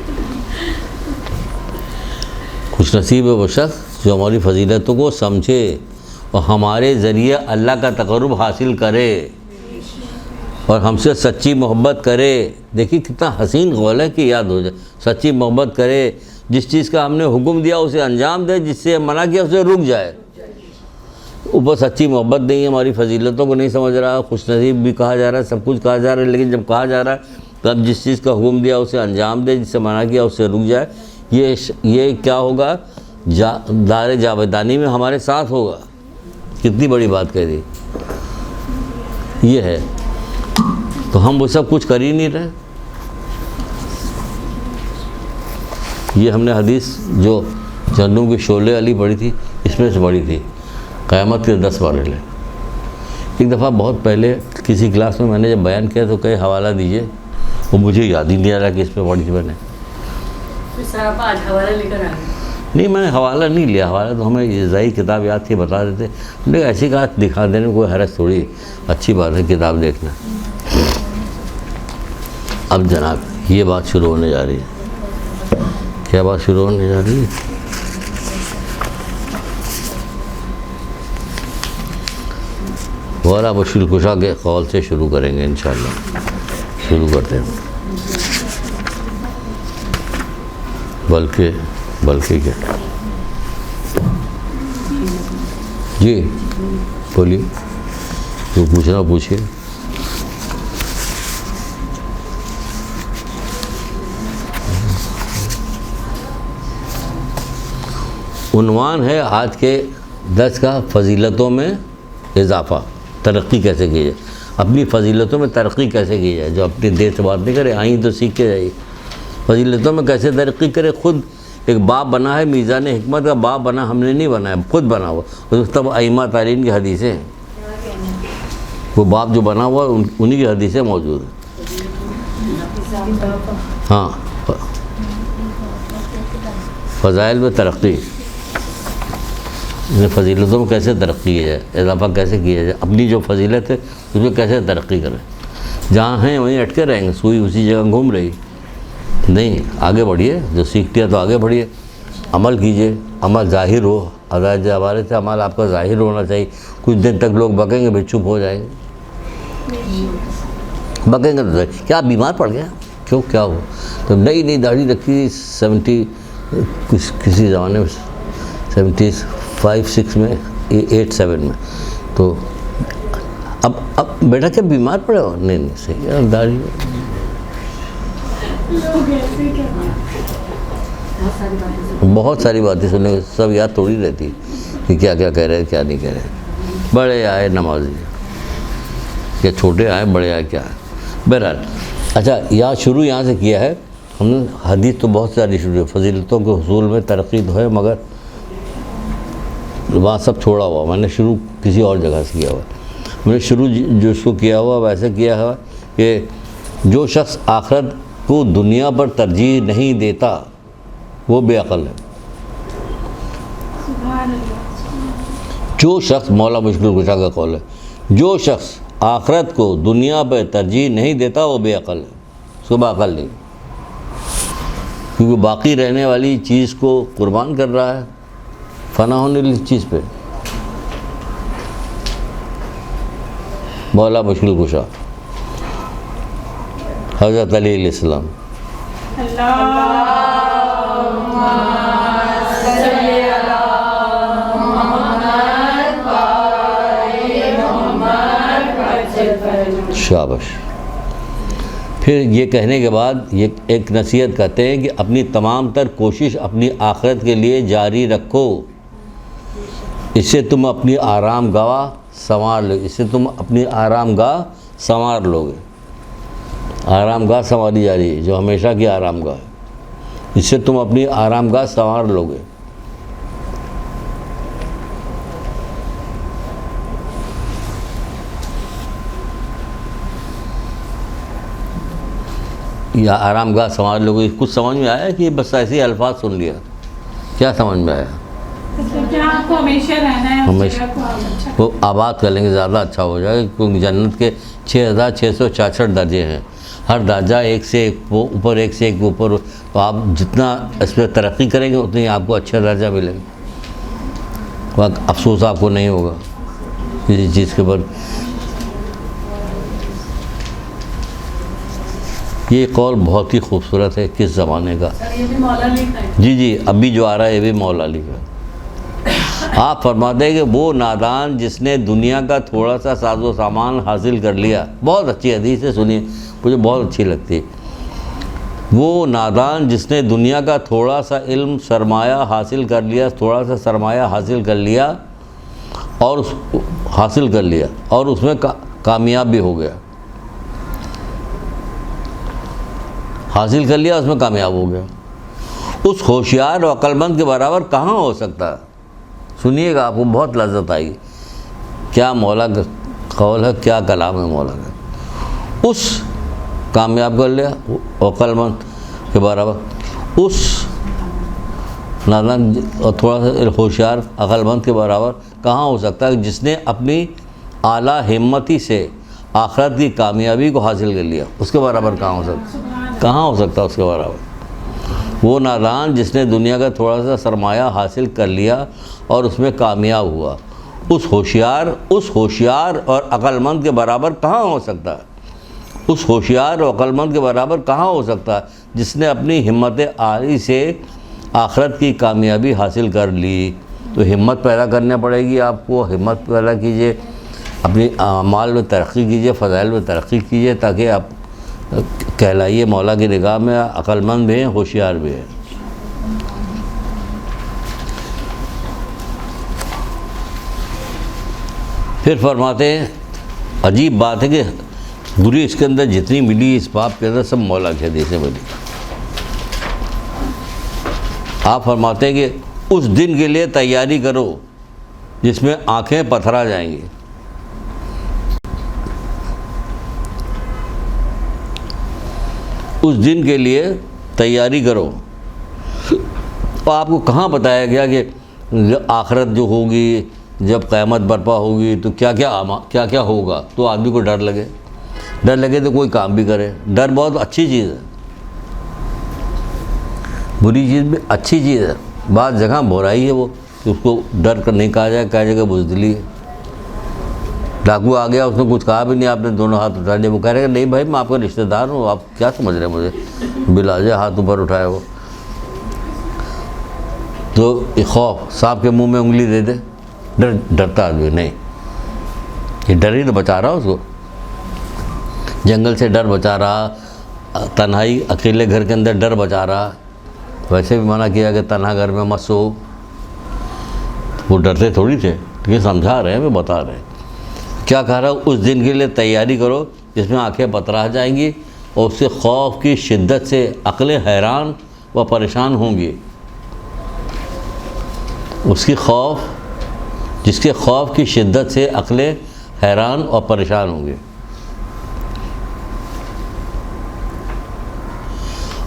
خوش نصیب ہے وہ شخص جو ہماری فضیلتوں کو سمجھے اور ہمارے ذریعے اللہ کا تقرب حاصل کرے اور ہم سے سچی محبت کرے. دیکھیے کتنا حسین قول ہے کہ یاد ہو جائے. سچی محبت کرے، جس چیز کا ہم نے حکم دیا اسے انجام دے، جس سے منع کیا اسے رک جائے. اوپر سچی محبت نہیں ہے، ہماری فضیلتوں کو نہیں سمجھ رہا، خوش نصیب بھی کہا جا رہا ہے، سب کچھ کہا جا رہا ہے، لیکن جب کہا جا رہا ہے تب جس چیز کا حکم دیا اسے انجام دے، جس سے منع کیا اسے رک جائے. یہ کیا ہوگا؟ دار جاویدانی میں ہمارے ساتھ ہوگا. کتنی بڑی بات کہہ دی یہ ہے. تو ہم وہ سب کچھ کر ہی نہیں رہے. یہ ہم نے حدیث جو جہنم کی شعلے والی پڑھی تھی، اس میں سے پڑھی تھی، قیامت کے 10 مرحلے. ایک دفعہ بہت پہلے کسی کلاس میں نے جب بیان کیا تو کہے حوالہ دیجئے، وہ مجھے یاد ہی نہیں آ رہا کہ اس میں پڑھی تھی میں نے. سر آپ آج حوالہ لے کر آئے؟ نہیں، میں نے حوالہ نہیں لیا. حوالہ تو ہمیں ذائی کتاب یاد تھی، بتا دیتے. لیکن ایسی بات دکھا دینے میں کوئی حرج تھوڑی، اچھی بات ہے کتاب دیکھنا. اب جناب یہ بات شروع ہونے جا رہی ہے. کیا بات شروع ہونے جا رہی ہے؟ غورا مشکل کشا کے قول سے شروع کریں گے انشاءاللہ. شروع کرتے ہیں. بلکہ کیا جی بولیے، جو پوچھنا پوچھیے. عنوان ہے آج کے 10 کا فضیلتوں میں اضافہ. ترقی کیسے کی جائے، اپنی فضیلتوں میں ترقی کیسے کی جائے. جو اپنی دیر سے بات نہیں کرے، آئیں تو سیکھ کے جائیے. فضیلتوں میں کیسے ترقی کرے. خود ایک باپ بنا ہے، میزان حکمت کا باپ بنا، ہم نے نہیں بنایا، خود بنا ہوا. اس تب ائمہ تارین کی حدیثیں، وہ باپ جو بنا ہوا انہی کی حدیثیں موجود ہیں. ہاں، فضائل میں ترقی، فضیلتوں میں کیسے ترقی کی جائے، اضافہ کیسے کیا جائے. اپنی جو فضیلت ہے اس میں کیسے ترقی کریں. جہاں ہیں وہیں اٹکے رہیں گے، سوئی اسی جگہ گھوم رہی. نہیں، آگے بڑھیے. جو سیکھ لیا تو آگے بڑھیے، عمل کیجئے. عمل ظاہر ہو، حضرت ہمارے سے عمل آپ کا ظاہر ہونا چاہیے. کچھ دن تک لوگ بکیں گے، پھر چپ ہو جائیں گے. بکیں گے تو کیا بیمار پڑ گیا، کیوں کیا ہو. تو نئی داڑھی رکھی 70 کسی زمانے میں 75-6 میں 87 میں. تو اب بیٹا کیا بیمار پڑے ہو؟ نہیں صحیح ہے داڑھی. بہت ساری باتیں سننے کو سب یاد تھوڑی رہتی کہ کیا کیا کہہ رہے ہیں، کیا نہیں کہہ رہے ہیں. بڑے آئے نمازی، کیا چھوٹے آئے بڑے آئے کیا ہے. بہرحال اچھا، یہاں سے کیا ہے ہم نے. حدیث تو بہت ساری شروع ہے. فضیلتوں کے حصول میں ترقی تو ہے، مگر وہاں سب چھوڑا ہوا. میں نے شروع کسی اور جگہ سے کیا ہوا. میں نے شروع جو اس کو کیا ہوا ویسے کیا ہوا کہ جو شخص آخرت کو دنیا پر ترجیح نہیں دیتا وہ بے عقل ہے. جو شخص، مولا مشکل کشا کا قول ہے، جو شخص آخرت کو دنیا پر ترجیح نہیں دیتا وہ بے عقل ہے. اس کو عقل نہیں، کیونکہ باقی رہنے والی چیز کو قربان کر رہا ہے فنا ہونے والی چیز پہ. مولا مشکل کشا حضرت علی علیہ السلام. اللہم صلی شابش. پھر یہ کہنے کے بعد یہ ایک نصیحت کرتے ہیں کہ اپنی تمام تر کوشش اپنی آخرت کے لیے جاری رکھو، اس سے تم اپنی آرام گاہ سنوار لو، اس سے تم اپنی آرام گاہ سنوار لو گے. آرام گاہ سنواری جا رہی ہے جو ہمیشہ کی آرام گاہ ہے، اس سے تم اپنی آرام گاہ سنوار لو گے. یا آرام گاہ سنوار لو گے، کچھ سمجھ میں آیا کہ بس ایسے ہی الفاظ سن لیا؟ کیا سمجھ میں آیا؟ کیا آپ کو ہمیشہ رہنا ہے، ہمیشہ وہ آباد کر لیں گے، زیادہ اچھا ہو جائے گا، کیونکہ جنت کے 6666 درجے ہیں، ہر درجہ ایک سے ایک اوپر، ایک سے ایک اوپر. تو آپ جتنا اس پہ ترقی کریں گے اتنی آپ کو اچھا درجہ ملے گا، افسوس آپ کو نہیں ہوگا کسی چیز کے اوپر. یہ قول بہت ہی خوبصورت ہے. کس زمانے کا؟ یہ بھی مولا علی کا ہے. جی ابھی جو آ رہا ہے یہ بھی مولا علی کا. آپ فرماتے ہیں کہ وہ نادان جس نے دنیا کا تھوڑا سا ساز و سامان حاصل کر لیا. بہت اچھی حدیث ہے، سنیے، مجھے بہت اچھی لگتی ہے. وہ نادان جس نے دنیا کا تھوڑا سا علم سرمایہ حاصل کر لیا، تھوڑا سا سرمایہ حاصل کر لیا اور اس میں کامیاب بھی ہو گیا. حاصل کر لیا، اس میں کامیاب ہو گیا. اس ہوشیار و عقل مند کے برابر کہاں ہو سکتا ہے؟ سنیے گا، آپ کو بہت لذت آئے گی. کیا مولا کا قول ہے، کیا کلام ہے مولا کا. اس کامیاب کر لیا عقل مند کے برابر، اس نادان اور تھوڑا سا ہوشیار عقل مند کے برابر کہاں ہو سکتا ہے جس نے اپنی اعلیٰ ہمتی سے آخرت کی کامیابی کو حاصل کر لیا. اس کے برابر کہاں ہو سکتا اس کے برابر. وہ نادان جس نے دنیا کا تھوڑا سا سرمایہ حاصل کر لیا اور اس میں کامیاب ہوا، اس ہوشیار اور عقل مند کے برابر کہاں ہو سکتا ہے. اس ہوشیار اور عقل مند کے برابر کہاں ہو سکتا ہے جس نے اپنی ہمت عالی سے آخرت کی کامیابی حاصل کر لی. تو ہمت پیدا کرنا پڑے گی آپ کو. ہمت پیدا کیجئے، اپنی اعمال میں ترقی کیجئے، فضائل میں ترقی کیجئے، تاکہ آپ کہلائیے مولا کی نگاہ میں عقل مند بھی ہیں، ہوشیار بھی ہیں. پھر فرماتے ہیں عجیب بات ہے کہ بری اس کے اندر جتنی ملی اس باب کے اندر سب مولا کی حدیثیں ملی. آپ فرماتے ہیں کہ اس دن کے لیے تیاری کرو جس میں آنکھیں پتھرا جائیں گی. اس دن کے لیے تیاری کرو. تو آپ کو کہاں بتایا گیا کہ آخرت جو ہوگی، جب قیامت برپا ہوگی تو کیا کیا ہوگا. تو آدمی کو ڈر لگے تو کوئی کام بھی کرے. ڈر بہت اچھی چیز ہے، بری چیز بھی اچھی چیز ہے. بعض جگہ برائی ہے وہ کہ اس کو ڈر کر نہیں کہا جائے، کہا جائے کہ بزدلی ہے. ڈاکو آ گیا، اس نے کچھ کہا بھی نہیں، آپ نے دونوں ہاتھ اٹھا لیا. وہ کہہ رہے کہ نہیں بھائی میں آپ کا رشتہ دار ہوں، آپ کیا سمجھ رہے ہیں مجھے، بلاجے ہاتھ اوپر اٹھایا. وہ تو خوف، سانپ کے منہ میں انگلی دے دے، ڈرتا آدمی نہیں. یہ ڈر ہی تو بچا رہا اس کو، جنگل سے ڈر بچا رہا، تنہائی اکیلے گھر کے اندر ڈر بچا رہا. ویسے بھی منع کیا کہ تنہا گھر میں مت سو. وہ ڈرتے تھوڑی تھے، لیکن سمجھا رہے ہیں، میں بتا رہے ہیں. کیا کہہ رہا ہوں، اس دن کے لیے تیاری کرو جس میں آنکھیں پترا جائیں گی اور اس سے خوف کی شدت سے عقلیں حیران و پریشان ہوں گی. جس کے خوف کی شدت سے عقلیں حیران اور پریشان ہوں گی.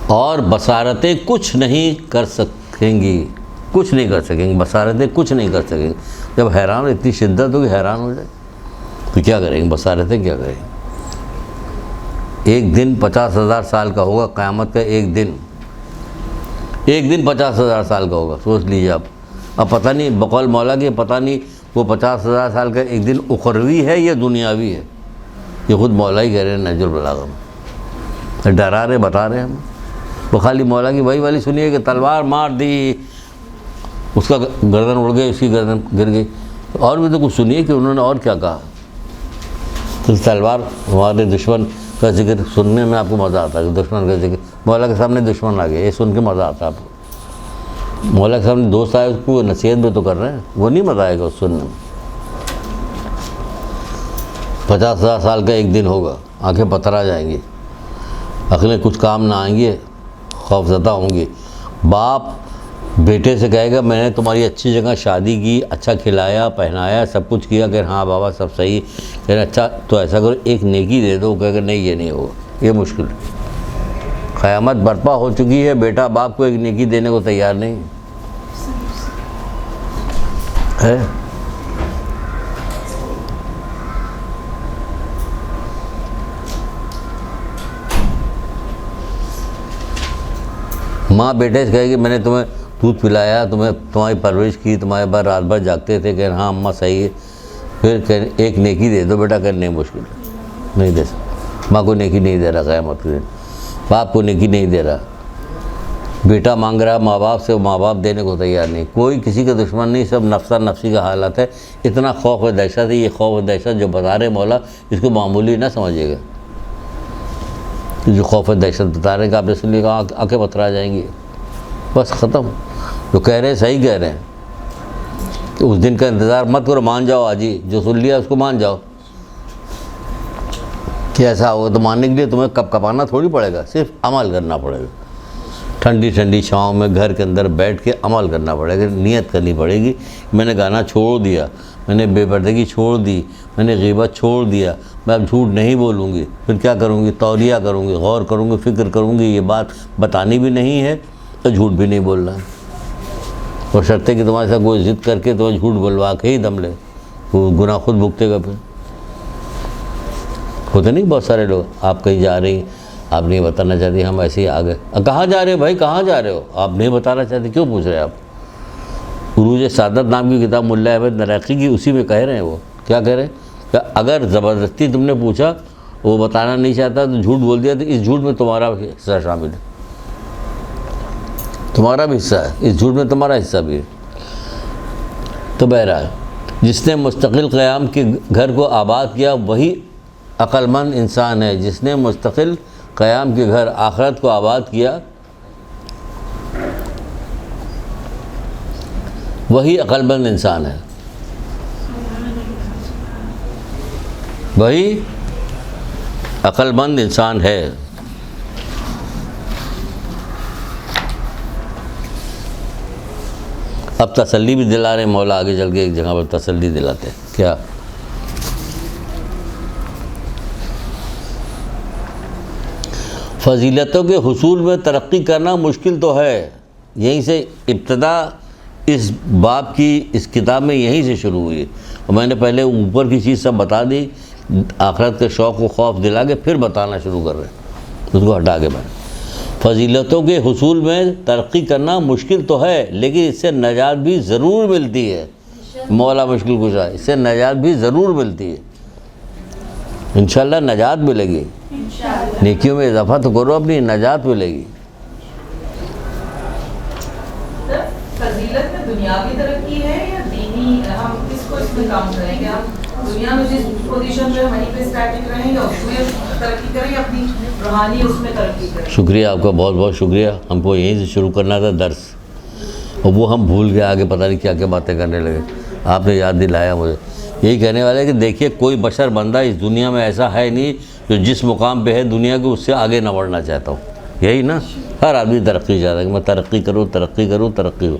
اور بصارتیں کچھ نہیں کر سکیں گی، بصارتیں کچھ نہیں کر سکیں گی. جب حیران، اتنی شدت ہوگی حیران ہو جائے تو کیا کریں گے؟ بصارتیں کیا کریں گے؟ ایک دن 50,000 سال کا ہوگا. قیامت کا ایک دن 50,000 سال کا ہوگا. سوچ لیجیے آپ. اب پتہ نہیں، بقول مولا کہ پتہ نہیں وہ 50,000 سال کا ایک دن اخروی ہے یا دنیاوی ہے. یہ خود مولا ہی کہہ رہے ہیں نہج البلاغہ میں. ڈرا رہے، بتا رہے ہیں ہم. وہ خالی مولا کی وہی والی سنیے کہ تلوار مار دی، اس کا گردن اڑ گئی، اس کی گردن گر گئی. اور بھی تو کچھ سنیے کہ انہوں نے اور کیا کہا. تو تلوار ہمارے دشمن کا ذکر سننے میں آپ کو مزہ آتا ہے، دشمن کا ذکر، مولا کے سامنے دشمن آ گئے، یہ سن کے مزہ آتا ہے آپ کو۔ مولا کے سامنے دوست آئے، اس کو نصیحت بھی تو کر رہے ہیں، وہ نہیں مزہ آئے گا اس سننے میں۔ 50,000 سال کا ایک دن ہوگا، آنکھیں پتھرا جائیں گی، عقلیں کچھ کام نہ آئیں گی، خوف زدہ ہوں گی۔ باپ بیٹے سے کہے گا میں نے تمہاری اچھی جگہ شادی کی، اچھا کھلایا پہنایا، سب کچھ کیا، کہ ہاں بابا سب صحیح، کہ اچھا تو ایسا کرو ایک نیکی دے دو، کہے گا نہیں یہ نہیں ہوگا، یہ مشکل ہے۔ قیامت برپا ہو چکی ہے، بیٹا باپ کو ایک نیکی دینے کو تیار نہیں ہے۔ ماں بیٹے سے کہے گی میں نے تمہیں دودھ پلایا، تمہاری پرورش کی، تمہارے بعد رات بھر جاگتے تھے، کہ ہاں اماں صحیح ہے، پھر کہ ایک نیکی دے دو بیٹا، کہ نہیں مشکل ہے، نہیں دے سکتا۔ ماں کو نیکی نہیں دے رہا قیامت کے دن، باپ کو نیکی نہیں دے رہا، بیٹا مانگ رہا ماں باپ سے، ماں باپ دینے کو تیار نہیں۔ کوئی کسی کا دشمن نہیں، سب نفسا نفسی کا حالت ہے۔ اتنا خوف و دہشت ہے، یہ خوف و دہشت جو بتا رہے مولا، اس کو معمولی نہ سمجھے گا۔ جو خوف و دہشت بتا رہے ہیں کہ آپ نے سن لیا آنکھیں پتھرا جائیں گی، بس ختم۔ جو کہہ رہے ہیں صحیح کہہ رہے ہیں، کہ اس دن کا انتظار مت کرو، مان جاؤ آج ہی، جو سن لیا اس کو مان جاؤ کہ ایسا ہوگا۔ تو ماننے کے لیے تمہیں کپ کپانا تھوڑی پڑے گا، صرف عمل کرنا پڑے گا۔ ٹھنڈی ٹھنڈی چھاؤں میں گھر کے اندر بیٹھ کے عمل کرنا پڑے گا، نیت کرنی پڑے گی، میں نے گانا چھوڑ دیا، میں نے بے پردگی چھوڑ دی، میں نے غیبت چھوڑ دیا، میں اب جھوٹ نہیں بولوں گی۔ پھر کیا کروں گی؟ تولیہ کروں گی، غور کروں گی، فکر کروں گی، یہ بات بتانی بھی نہیں ہے تو جھوٹ بھی نہیں بولنا ہے۔ اور شرط ہے کہ تمہارے ساتھ کوئی ضد کر کے تمہیں جھوٹ بلوا کے ہی دم لے، وہ گناہ خود بھگتے گا۔ پھر ہوتے نہیں بہت سارے لوگ، آپ کہیں جا رہی، آپ نہیں بتانا چاہتی، ہم ایسے ہی آ گئے، کہاں جا رہے ہو بھائی، کہاں جا رہے ہو؟ آپ نہیں بتانا چاہتے، کیوں پوچھ رہے ہیں آپ؟ عروج سعادت نام کی کتاب ملا احمد نراقی کی، اسی میں کہہ رہے ہیں، وہ کیا کہہ رہے ہیں کہ اگر زبردستی تم نے پوچھا، وہ بتانا نہیں چاہتا تو جھوٹ بول دیا، تو اس جھوٹ میں تمہارا حصہ شامل ہے، تمہارا بھی حصہ ہے، اس جھوٹ میں تمہارا حصہ بھی ہے۔ تو بہرحال جس نے مستقل قیام کے گھر کو آباد کیا وہی عقل مند انسان ہے، جس نے مستقل قیام کے گھر آخرت کو آباد کیا وہی عقل مند انسان ہے، وہی عقل مند انسان ہے۔ اب تسلی بھی دلا رہے ہیں مولا، آگے چل کے ایک جگہ پر تسلی دلاتے ہیں، کیا؟ فضیلتوں کے حصول میں ترقی کرنا مشکل تو ہے، یہیں سے ابتدا اس باب کی اس کتاب میں یہیں سے شروع ہوئی ہے، اور میں نے پہلے اوپر کی چیز سب بتا دی، آخرت کے شوق و خوف دلا کے پھر بتانا شروع کر رہے ہیں، اس کو ہٹا کے میں فضیلتوں کے حصول میں ترقی کرنا مشکل تو ہے، لیکن اس سے نجات بھی ضرور ملتی ہے۔ مولا مشکل کشا، اس سے نجات بھی ضرور ملتی ہے، انشاءاللہ نجات ملے گی، نیکیوں میں اضافہ تو کرو، اپنی نجات ملے گی۔ فضیلت میں دنیاوی ترقی ہے یا دینی؟ ہم کس کو اس میں کام کریں گے؟ ہم دنیا میں جس پوزیشن پہ وہیں پہ اسٹیٹک رہیں گے، اس میں ترقی کریں یا اپنی روحانی اس میں ترقی کریں؟ شکریہ آپ کا، بہت بہت شکریہ۔ ہم کو یہیں سے شروع کرنا تھا درس، اور وہ ہم بھول گئے، آگے پتہ نہیں کیا کیا باتیں کرنے لگے، آپ نے یاد دلایا مجھے۔ یہی کہنے والے کہ دیکھیے کوئی بشر بندہ اس دنیا میں ایسا ہے نہیں جو جس مقام پہ ہے دنیا کے اس سے آگے نہ بڑھنا چاہتا ہوں، یہی نا، ہر آدمی ترقی چاہتا ہے کہ میں ترقی کروں ترقی کروں ترقی کروں،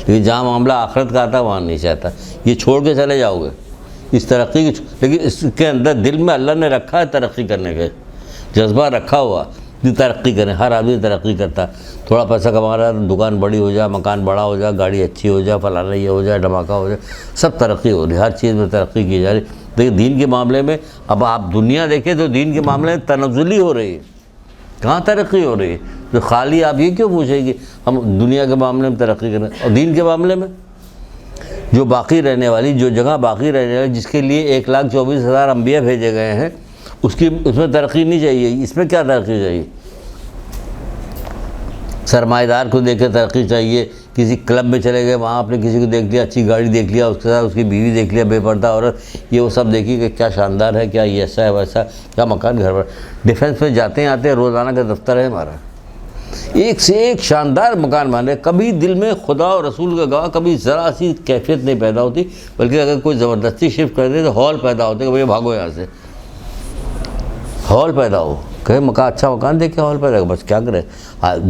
لیکن جہاں معاملہ آخرت کا آتا ہے وہاں نہیں چاہتا، یہ چھوڑ کے چلے جاؤ گے اس ترقی کی، لیکن اس کے اندر دل میں اللہ نے رکھا ہے ترقی کرنے کے جذبہ رکھا ہوا کہ ترقی کریں، ہر آدمی ترقی کرتا ہے، تھوڑا پیسہ کما رہا ہے تو دکان بڑی ہو جائے، مکان بڑا ہو جائے، گاڑی اچھی ہو جائے، فلانا یہ ہو جائے، دھماکہ ہو جائے، سب ترقی ہو رہی ہے، ہر چیز میں ترقی کی جا رہی ہے۔ لیکن دین کے معاملے میں اب آپ دنیا دیکھیں تو دین کے معاملے میں تنزلی ہو رہی ہے، کہاں ترقی ہو رہی ہے؟ تو خالی آپ یہ کیوں پوچھیں کہ ہم دنیا کے معاملے میں ترقی کریں، اور دین کے معاملے میں جو باقی رہنے والی، جو جگہ باقی رہنے والی، جس کے لیے 1,24,000 انبیاء بھیجے گئے ہیں، اس میں ترقی نہیں چاہیے، اس میں کیا ترقی چاہیے؟ سرمایہ دار کو دیکھ کے ترقی چاہیے کسی کلب میں چلے گئے, وہاں آپ نے کسی کو دیکھ لیا, اچھی گاڑی دیکھ لیا, اس کے ساتھ اس کی بیوی دیکھ لیا, بے پردہ عورت, یہ وہ سب دیکھی کہ کیا شاندار ہے, کیا یہ ایسا ہے ویسا, کیا مکان گھر پر. ڈیفینس میں جاتے ہیں آتے ہیں, روزانہ کا دفتر ہے ہمارا, ایک سے ایک شاندار مکان بنے, کبھی دل میں خدا اور رسول کا گواہ کبھی ذرا سی کیفیت نہیں پیدا ہوتی, بلکہ اگر کوئی زبردستی شفٹ کر دے تو ہال پیدا ہوتے کہ بھئی بھاگو یہاں سے, ہال پیدا ہو, کہیں مکان اچھا مکان دیکھ کے ہال پیدا ہو, بس کیا کرے,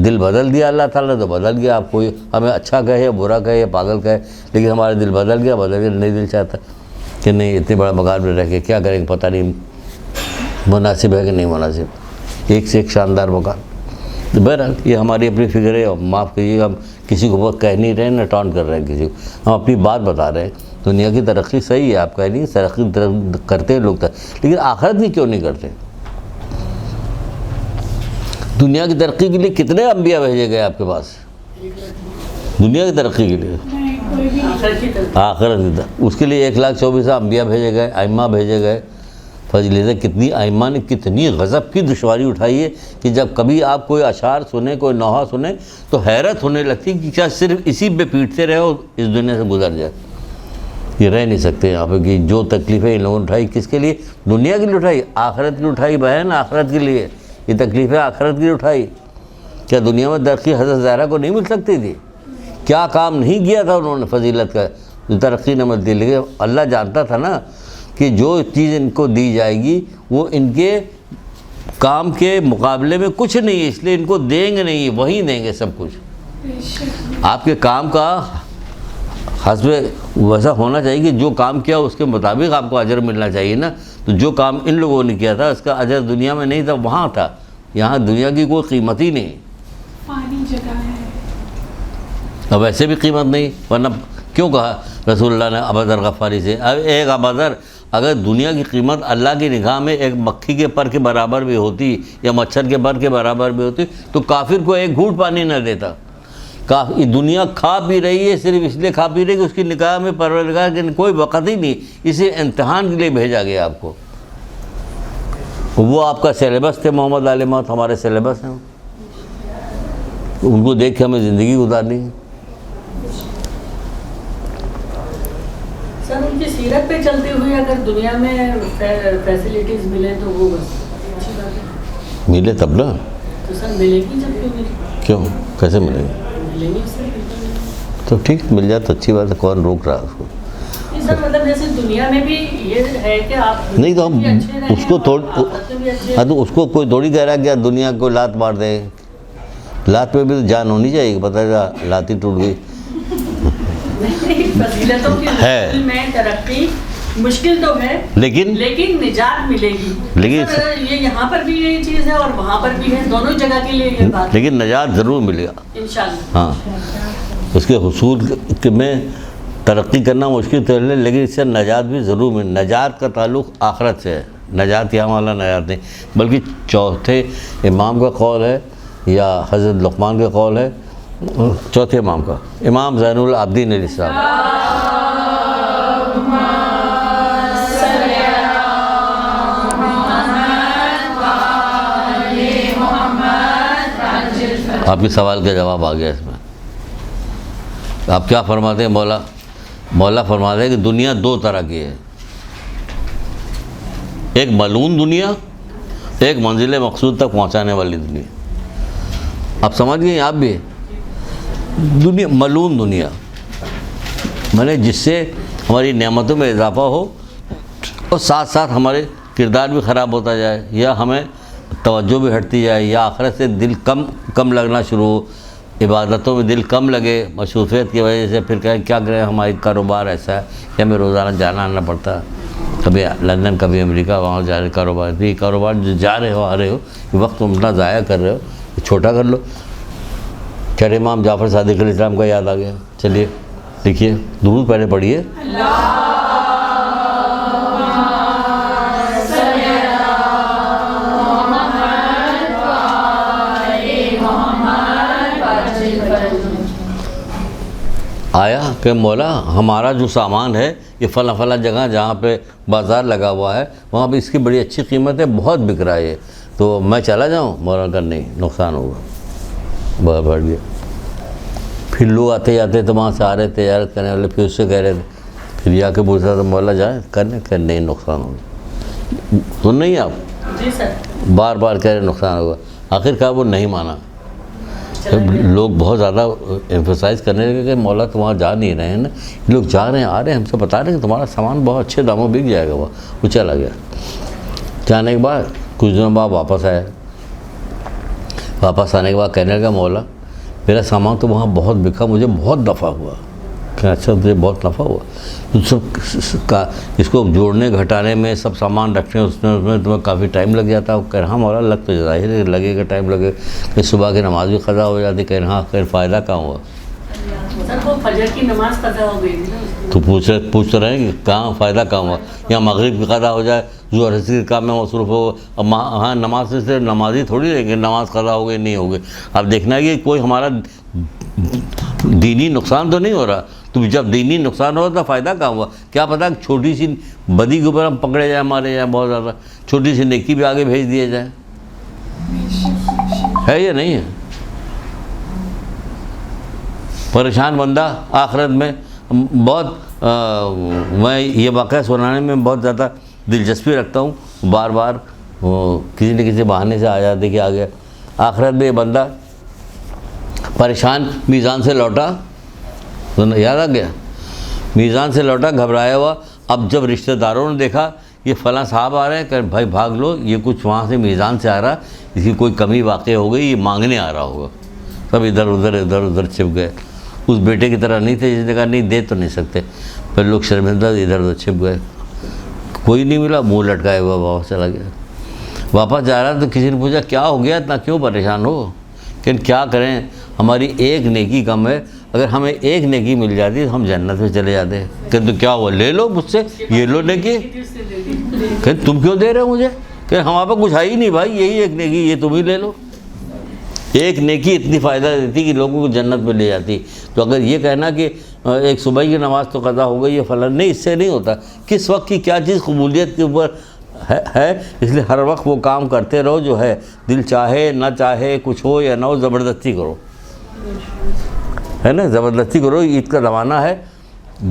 دل بدل دیا اللہ تعالیٰ تو بدل گیا. آپ کوئی ہمیں اچھا کہے یا برا کہے یا پاگل کہے, لیکن ہمارا دل بدل گیا, نہیں دل چاہتا کہ نہیں اتنے بڑا مکان میں رہ کے کیا کریں گے, پتہ نہیں مناسب ہے کہ نہیں مناسب, ایک سے ایک شاندار مکان. بہرحال یہ ہماری اپنی فکر ہے, معاف کیجیے گا, ہم کسی کو بہت کہہ نہیں رہے ہیں, نہ ٹانٹ کر رہے ہیں کسی کو, ہم اپنی بات بتا رہے ہیں. دنیا کی ترقی صحیح ہے, آپ کہہ نہیں ترقی کرتے ہیں لوگ, لیکن آخرت کی کیوں نہیں کرتے؟ دنیا کی ترقی کے لیے کتنے انبیاء بھیجے گئے آپ کے پاس؟ دنیا کی ترقی کے لیے, آخرت کی ترقی, اس کے لیے 1,24,000 انبیاء بھیجے گئے, ائمہ بھیجے گئے. فضیلت کتنی ائمہ نے کتنی غضب کی دشواری اٹھائی ہے کہ جب کبھی آپ کوئی اشعار سنیں, کوئی نوحہ سنیں تو حیرت ہونے لگتی کہ کیا صرف اسی پہ پیٹتے رہے اور اس دنیا سے گزر جائے. یہ رہ نہیں سکتے یہاں پہ کہ جو تکلیفیں ان لوگوں نے اٹھائی, کس کے لیے؟ دنیا کے لیے اٹھائی, آخرت کے لیے اٹھائی بہن, آخرت کے لیے. یہ تکلیفیں آخرت کے لیے اٹھائی. کیا دنیا میں ترقی حضرت زہرا کو نہیں مل سکتی تھی؟ کیا کام نہیں کیا تھا انہوں نے فضیلت کا, جو ترقی نہ ملتی؟ لیکن اللہ جانتا تھا نا کہ جو چیز ان کو دی جائے گی وہ ان کے کام کے مقابلے میں کچھ نہیں ہے, اس لیے ان کو دیں گے نہیں, وہی دیں گے سب کچھ. آپ کے کام کا حسب ویسا ہونا چاہیے کہ جو کام کیا اس کے مطابق آپ کو اجر ملنا چاہیے نا. تو جو کام ان لوگوں نے کیا تھا اس کا اجر دنیا میں نہیں تھا, وہاں تھا. یہاں دنیا کی کوئی قیمت ہی نہیں, پانی جگہ ہے, اب ویسے بھی قیمت نہیں, ورنہ کیوں کہا رسول اللہ نے ابو ذر غفاری سے, اب ایک ابو ذر اگر دنیا کی قیمت اللہ کی نگاہ میں ایک مکھی کے پر کے برابر بھی ہوتی یا مچھر کے پر کے برابر بھی ہوتی تو کافر کو ایک گھونٹ پانی نہ دیتا. دنیا کھا پی رہی ہے صرف اس لیے کھا پی رہی کہ اس کی نگاہ میں پروردگار کے کوئی وقت ہی نہیں, اسے امتحان کے لیے بھیجا گیا آپ کو. وہ آپ کا سلیبس تھے, محمد علیہ موت ہمارے سلیبس ہیں, ان کو دیکھ کے ہمیں زندگی گزارنی ہے. سر ان کی سیرت پہ چلتے ہوئے اگر دنیا میں فیسلٹیز ملے تو وہ بس اچھی بات ہے. ملے تب نا, تو سر ملے گی جب کیوں ملے, کیوں کیسے ملے گی؟ ملیں گے سر. تو ٹھیک مل جائے تو اچھی بات ہے, کون روک رہا ہے اس کو؟ سر مطلب جیسے دنیا میں بھی یہ ہے کہ آپ نہیں تو ہم اس کو ہاں تو اس کو کوئی تھوڑی کہہ رہا ہے کہ دنیا کو لات مار دے, لات پہ بھی تو جان ہونی چاہیے, پتہ چلا لات ہی ٹوٹ گئی. فضیلتوں کی ہے میں ترقی مشکل تو ہے لیکن نجات ملے گی. لیکن یہ یہاں پر بھی یہ چیز ہے اور وہاں پر بھی ہے, دونوں جگہ کے لیے یہ بات, لیکن نجات ضرور ملے گا انشاءاللہ. ہاں, اس کے حصول میں ترقی کرنا مشکل تو ہے, لیکن اس سے نجات بھی ضرور ملے. نجات کا تعلق آخرت سے ہے, نجات یہاں والا نجات نہیں, بلکہ چوتھے امام کا قول ہے یا حضرت لقمان کا قول ہے, چوتھے امام کا, امام زین العابدین علیہ السلام, آپ کے سوال کا جواب آ گیا اس میں. آپ کیا فرماتے ہیں؟ مولا فرماتے ہیں کہ دنیا دو طرح کی ہے, ایک ملعون دنیا, ایک منزل مقصود تک پہنچانے والی دنیا. آپ سمجھ گئے آپ بھی؟ دنیا ملعون دنیا میں جس سے ہماری نعمتوں میں اضافہ ہو اور ساتھ ساتھ ہمارے کردار بھی خراب ہوتا جائے, یا ہمیں توجہ بھی ہٹتی جائے, یا آخرت سے دل کم لگنا شروع ہو, عبادتوں میں دل کم لگے مصروفیت کی وجہ سے, پھر کہیں کیا کریں ہماری کاروبار ایسا ہے کہ ہمیں روزانہ جانا آنا پڑتا ہے, کبھی لندن کبھی امریکہ, وہاں جا رہے کاروبار, یہ کاروبار جو جا رہے ہو آ رہے ہو یہ وقت تم اتنا ضائع کر رہے ہو, چھوٹا کر لو. چڑھے امام جعفر صادق علیہ السلام کا یاد آ گیا. چلیے دیکھیے, درود پہلے پڑھیے. آیا کہ مولا ہمارا جو سامان ہے یہ فلاں فلاں جگہ جہاں پہ بازار لگا ہوا ہے وہاں پہ اس کی بڑی اچھی قیمت ہے, بہت بک رہا ہے, تو میں چلا جاؤں؟ مولا کا نہیں, نقصان ہوگا, بڑھ گیا. پھر لوگ آتے جاتے تو وہاں سے آ رہے تجارت کرنے والے، پھر اس سے کہہ رہے تھے، پھر جا کے پوچھ رہا تھا مولا جائیں کرنے کہ نہیں نقصان ہوگا، سن نہیں آپ جی سر، بار بار کہہ رہے نقصان ہوگا، آخر کار وہ نہیں مانا. لوگ بہت زیادہ ایمفسائز کرنے لگے کہ مولا تو وہاں جا نہیں رہے ہیں نا، یہ لوگ جا رہے ہیں، آ رہے ہیں، ہم سے بتا رہے ہیں کہ تمہارا سامان بہت اچھے داموں بک جائے گا. وہ چلا گیا. جانے کے بعد کچھ دنوں بعد واپس آیا. واپس آنے کے بعد کہنے لگا مولا میرا سامان تو وہاں بہت بکا، مجھے بہت نفع ہوا. کہ اچھا مجھے بہت نفع ہوا، اس کو جوڑنے گھٹانے میں سب سامان رکھنے اس میں تمہیں کافی ٹائم لگ جاتا. کہہ رہا ہاں مولا لگ تو ظاہر ہے لگے گا، ٹائم لگے گا، کہ صبح کی نماز بھی قضا ہو جاتی. کہہ رہا ہاں خیر فائدہ کہاں ہوا؟ سر وہ فجر کی نماز قضا ہو گئی تھی نا. تو پوچھ رہے ہیں کہ کہاں فائدہ کہاں ہوا؟ یا مغرب کی قضا ہو جائے، ظہر عصر کے کام میں مصروف ہو. اب ہاں نماز سے صرف نمازی تھوڑی رہے کہ نماز قضا ہو گئی نہیں ہو گئی. اب دیکھنا ہے کہ کوئی ہمارا دینی نقصان تو نہیں ہو رہا. تو جب دینی نقصان ہو تو فائدہ کہاں ہوا؟ کیا پتہ چھوٹی سی بدی کے اوپر ہم پکڑے جائیں، مارے جائیں بہت زیادہ، چھوٹی سی نیکی بھی آگے بھیج دیے جائیں. ہے یا نہیں ہے؟ پریشان بندہ آخرت میں بہت میں یہ واقعہ سنانے میں بہت زیادہ دلچسپی رکھتا ہوں. بار بار کسی نہ کسی بہانے سے آ جاتے کہ آ گیا. آخرت میں یہ بندہ پریشان میزان سے لوٹا، یاد آ گیا، میزان سے لوٹا گھبرایا ہوا. اب جب رشتہ داروں نے دیکھا یہ فلاں صاحب آ رہے ہیں، کہ بھائی بھاگ لو، یہ کچھ وہاں سے میزان سے آ رہا، اس کی کوئی کمی واقع ہو گئی، یہ مانگنے آ رہا ہوگا. سب ادھر ادھر چھپ گئے. اس بیٹے کی طرح نہیں تھے جس نے کہا نہیں دے تو نہیں سکتے. پھر لوگ شرمندہ ادھر ادھر چھپ گئے. کوئی نہیں ملا، منہ لٹکائے ہوا واپس چلا گیا. واپس جا رہا تو کسی نے پوچھا کیا ہو گیا، اتنا کیوں پریشان ہو؟ کہ کیا کریں، ہماری ایک نیکی کم ہے، اگر ہمیں ایک نیکی مل جاتی تو ہم جنت میں چلے جاتے. کہ تو کیا ہوا، لے لو مجھ سے، یہ لو نیکی. کہ تم کیوں دے رہے ہو مجھے؟ کہ ہمارے پاس کچھ ہے ہی نہیں بھائی، یہی ایک نیکی، یہ تم ہی لے لو. ایک نیکی اتنی فائدہ دیتی کہ لوگوں کو جنت میں لے جاتی. تو اگر یہ کہنا کہ ایک صبح کی نماز تو قضا ہو گئی، یہ فلاں، نہیں، اس سے نہیں ہوتا. کس وقت کی کیا چیز قبولیت کے اوپر ہے، اس لیے ہر وقت وہ کام کرتے رہو جو ہے، دل چاہے نہ چاہے، کچھ ہو یا نہ ہو، زبردستی کرو، ہے نا، زبردستی کرو. عید کا زمانہ ہے،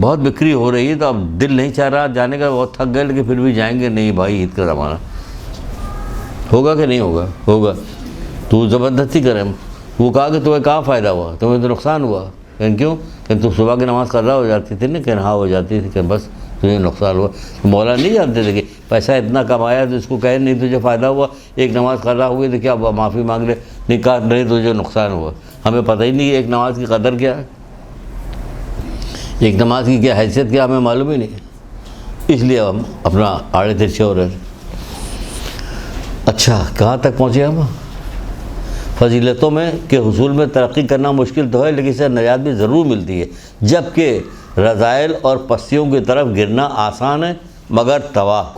بہت بکری ہو رہی ہے، تو اب دل نہیں چاہ رہا جانے کا، بہت تھک گئے لیکن پھر بھی جائیں گے. نہیں بھائی عید کا زمانہ ہوگا کہ نہیں ہوگا؟ ہوگا. تو زبردستی کریں. وہ کہا کہ تمہیں کہاں فائدہ ہوا، تمہیں تو نقصان ہوا. کیوں؟ کہ تم صبح کی نماز قضا ہو جاتی تھی نا، کہ ہاں ہو جاتی تھی، کہ بس تمہیں نقصان ہوا. مولا نہیں جانتے تھے کہ پیسہ اتنا کمایا تو اس کو کہے نہیں تجھے فائدہ ہوا، ایک نماز قضا ہوئی تو کیا معافی مانگ لے؟ نہیں کہا نہیں تجھے نقصان ہوا. ہمیں پتہ ہی نہیں کہ ایک نماز کی قدر کیا ہے، ایک نماز کی کیا حیثیت کیا، ہمیں معلوم ہی نہیں. اس لیے ہم اپنا آڑے ترچھے ہو رہے ہیں. اچھا کہاں تک پہنچے ہم؟ فضیلتوں میں کہ حصول میں ترقی کرنا مشکل تو ہے، لیکن اس سے نجات بھی ضرور ملتی ہے. جبکہ رذائل اور پستیوں کی طرف گرنا آسان ہے مگر تباہ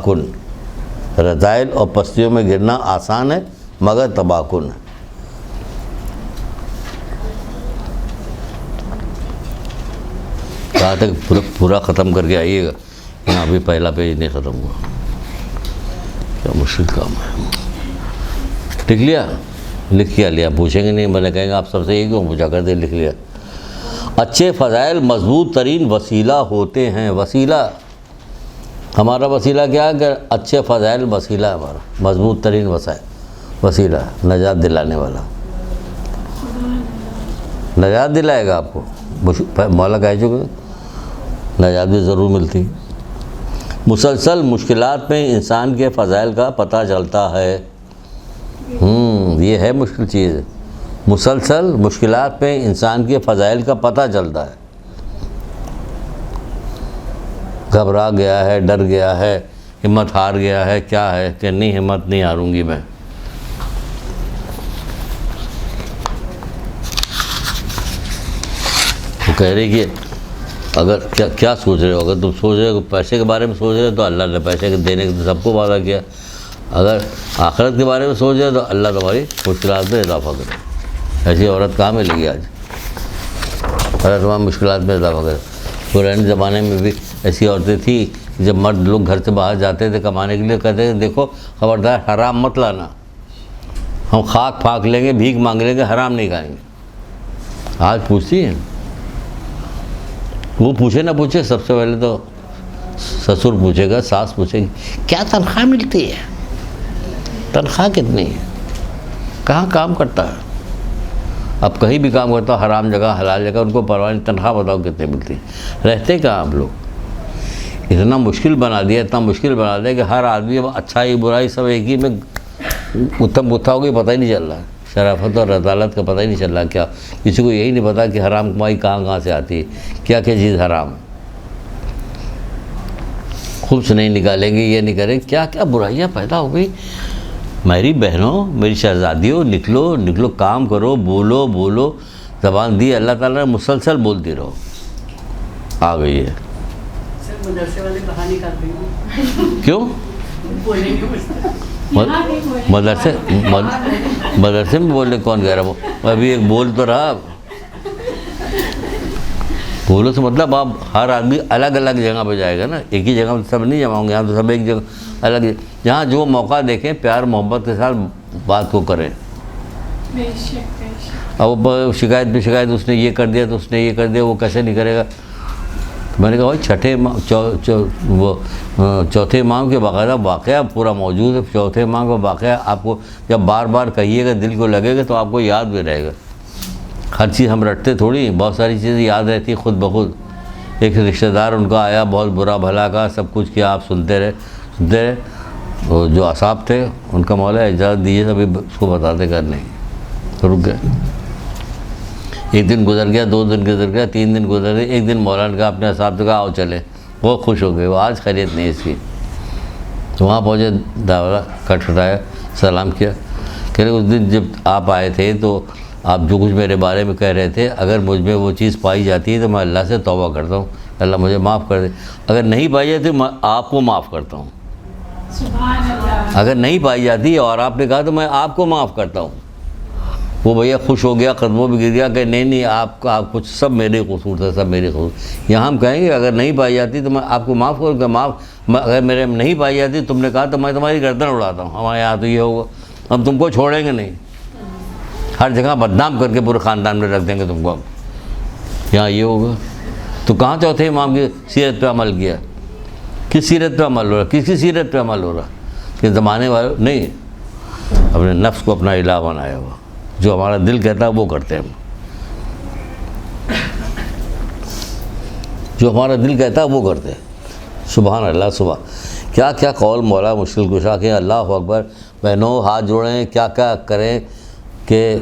کن. رذائل اور پستیوں میں گرنا آسان ہے مگر تباہ کن. کہاں تک پورا ختم کر کے آئیے گا، یہاں ابھی پہلا پیج نہیں ختم ہوا. کیا مشکل کام ہے. لکھ لیا؟ لکھ کیا لیا؟ پوچھیں گے نہیں، میں نے کہیں گے آپ سب سے یہ کیوں پوچھا کرتے؟ لکھ لیا. اچھے فضائل مضبوط ترین وسیلہ ہوتے ہیں. وسیلہ، ہمارا وسیلہ کیا ہے؟ کہ اچھے فضائل وسیلہ ہے ہمارا، مضبوط ترین وسیلہ، نجات دلانے والا. نجات دلائے گا آپ کو، مولا کہہ چکے، نجات بھی ضرور ملتی. مسلسل مشکلات میں انسان کے فضائل کا پتہ چلتا ہے. یہ ہے مشکل چیز. مسلسل مشکلات میں انسان کے فضائل کا پتہ چلتا ہے. گھبرا گیا ہے، ڈر گیا ہے، ہمت ہار گیا ہے، کیا ہے کہ نہیں ہمت نہیں ہاروں گی میں. وہ کہہ رہی کہ اگر کیا سوچ رہے ہو، اگر تم سوچ رہے ہو پیسے کے بارے میں سوچ رہے ہو تو اللہ نے پیسے کے دینے کے سب کو وعدہ کیا. اگر آخرت کے بارے میں سوچ رہے ہو تو اللہ تمہاری مشکلات میں اضافہ کرے. ایسی عورت کہاں ملے گی آج؟ اللہ تمام مشکلات میں اضافہ کرے. پرانے زمانے میں بھی ایسی عورتیں تھیں، جب مرد لوگ گھر سے باہر جاتے تھے کمانے کے لیے، کہتے تھے دیکھو خبردار حرام مت لانا، ہم خاک پھاک لیں گے, بھیک مانگ لیں گے, حرام نہیں کھائیں گے. آج پوچھتی ہیں, وہ پوچھے نہ پوچھے, سب سے پہلے تو سسر پوچھے گا, ساس پوچھے گی کیا تنخواہ ملتی ہے, تنخواہ کتنی ہے, کہاں کام کرتا ہے. اب کہیں بھی کام کرتا ہو, حرام جگہ حلال جگہ, ان کو پرواہ نہیں, تنخواہ بتاؤ کتنی ملتی ہے. رہتے کہاں آپ لوگ؟ اتنا مشکل بنا دیا, اتنا مشکل بنا دیا کہ ہر آدمی اب اچھائی برائی سب ایک ہی میں اتم بتھا ہو گئی, پتہ ہی نہیں چل رہا. شرافت اور عدالت کا پتہ ہی نہیں چل رہا. کیا کسی کو یہی نہیں پتا کہ حرام کمائی کہاں سے آتی ہے, کیا کیا چیز حرام. خوش نہیں نکالیں گے, یہ نہیں کریں, کیا کیا برائیاں پیدا ہو گئی. میری بہنوں, میری شہزادیوں, نکلو نکلو, کام کرو, بولو بولو. زبان دی اللہ تعالیٰ نے, مسلسل بولتی رہو. آ گئی ہے. مدرسے والے کہانی کر رہی ہوں. کیوں؟ بولیں گے مدرسے میں بولنے کون کہہ رہا وہ, ابھی ایک بول تو رہا. بولو سے مطلب آپ ہر آدمی الگ الگ جگہ پہ جائے گا نا, ایک ہی جگہ سب نہیں جمع ہوں گے. یہاں تو سب ایک جگہ الگ, جہاں جو موقع دیکھیں پیار محبت کے ساتھ بات کو کریں. بے شک بے شک. اب شکایت پہ شکایت, اس نے یہ کر دیا تو اس نے یہ کر دیا, وہ کیسے نہیں کرے گا. میں نے کہا بھائی چوتھے امام کے باقاعدہ واقعہ پورا موجود ہے. چوتھے امام کا واقعہ آپ کو جب بار بار کہیے گا, دل کو لگے گا, تو آپ کو یاد بھی رہے گا. ہر چیز ہم رٹتے تھوڑی, بہت ساری چیزیں یاد رہتی خود بخود. ایک رشتہ دار ان کا آیا, بہت برا بھلا کا سب کچھ کیا, آپ سنتے رہے. وہ جو اصحاب تھے ان کا مولا اجازت دیجیے, ابھی اس کو بتاتے کر نہیں. رک گئے. ایک دن گزر گیا, 2 دن گزر گیا, 3 دن گزر گئے. ایک دن مولانا کا اپنے اصحاب سے کہا آؤ چلے. بہت خوش ہو گئے, وہ آج خیریت نہیں اس کی. تو وہاں پہنچے, داورہ کھٹکھٹایا, سلام کیا. کہہ رہے اس دن جب آپ آئے تھے تو آپ جو کچھ میرے بارے میں کہہ رہے تھے, اگر مجھ میں وہ چیز پائی جاتی ہے تو میں اللہ سے توبہ کرتا ہوں, اللہ مجھے معاف کر دے. اگر نہیں پائی جاتی تو میں آپ کو معاف کرتا ہوں. سبحان اللہ. اگر نہیں پائی جاتی اور آپ نے کہا تو میں آپ کو معاف کرتا ہوں. وہ بھیا خوش ہو گیا, قدموں پہ گر گیا کہ نہیں نہیں, آپ کا آپ کچھ سب میرے قصور تھا, سب میرے قصور. یہاں ہم کہیں گے اگر نہیں پائی جاتی تو میں آپ کو معاف کروں گا. اگر میرے نہیں پائی جاتی تم نے کہا تو میں تمہاری گردن اڑاتا ہوں. ہمارے یہاں تو یہ ہوگا, ہم تم کو چھوڑیں گے نہیں, ہر جگہ بدنام کر کے پورے خاندان میں رکھ دیں گے تم کو. یہاں یہ ہوگا. تو کہاں چوتھے امام کی سیرت پہ عمل کیا؟ کس سیرت پہ عمل ہو رہا, کس کی سیرت پہ عمل ہو رہا؟ کہ زمانے والے نہیں, اپنے نفس کو اپنا الہ بنایا ہوا. جو ہمارا دل کہتا ہے وہ کرتے ہیں ہم, جو ہمارا دل کہتا ہے وہ کرتے ہیں. سبحان اللہ. صبح کیا کیا قول مولا مشکل کشا کے. اللہ اکبر. بہنوں ہاتھ جوڑیں, کیا کیا کریں کہ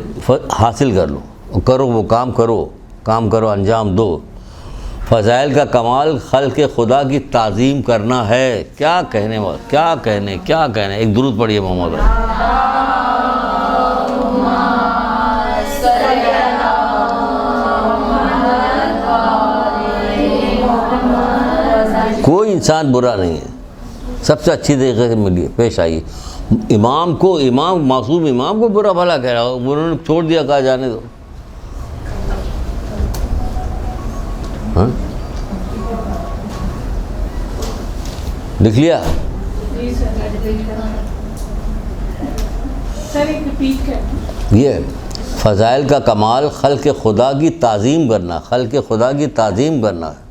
حاصل کر لو, کرو وہ کام, کام کرو, انجام دو. فضائل کا کمال خلق خدا کی تعظیم کرنا ہے. کیا کہنے, کیا کہنے. ایک درود پڑھیے محمد. کوئی انسان برا نہیں ہے, سب سے اچھی طریقے سے ملیے, پیش آئیے. امام کو, امام معصوم امام کو برا بھلا کہہ رہا ہو, انہوں نے چھوڑ دیا, کہا جانے دو. ہاں لکھ لیا. سر ایک ریپیٹ کر. یہ فضائل کا کمال خلق خدا کی تعظیم کرنا, خلق خدا کی تعظیم کرنا ہے.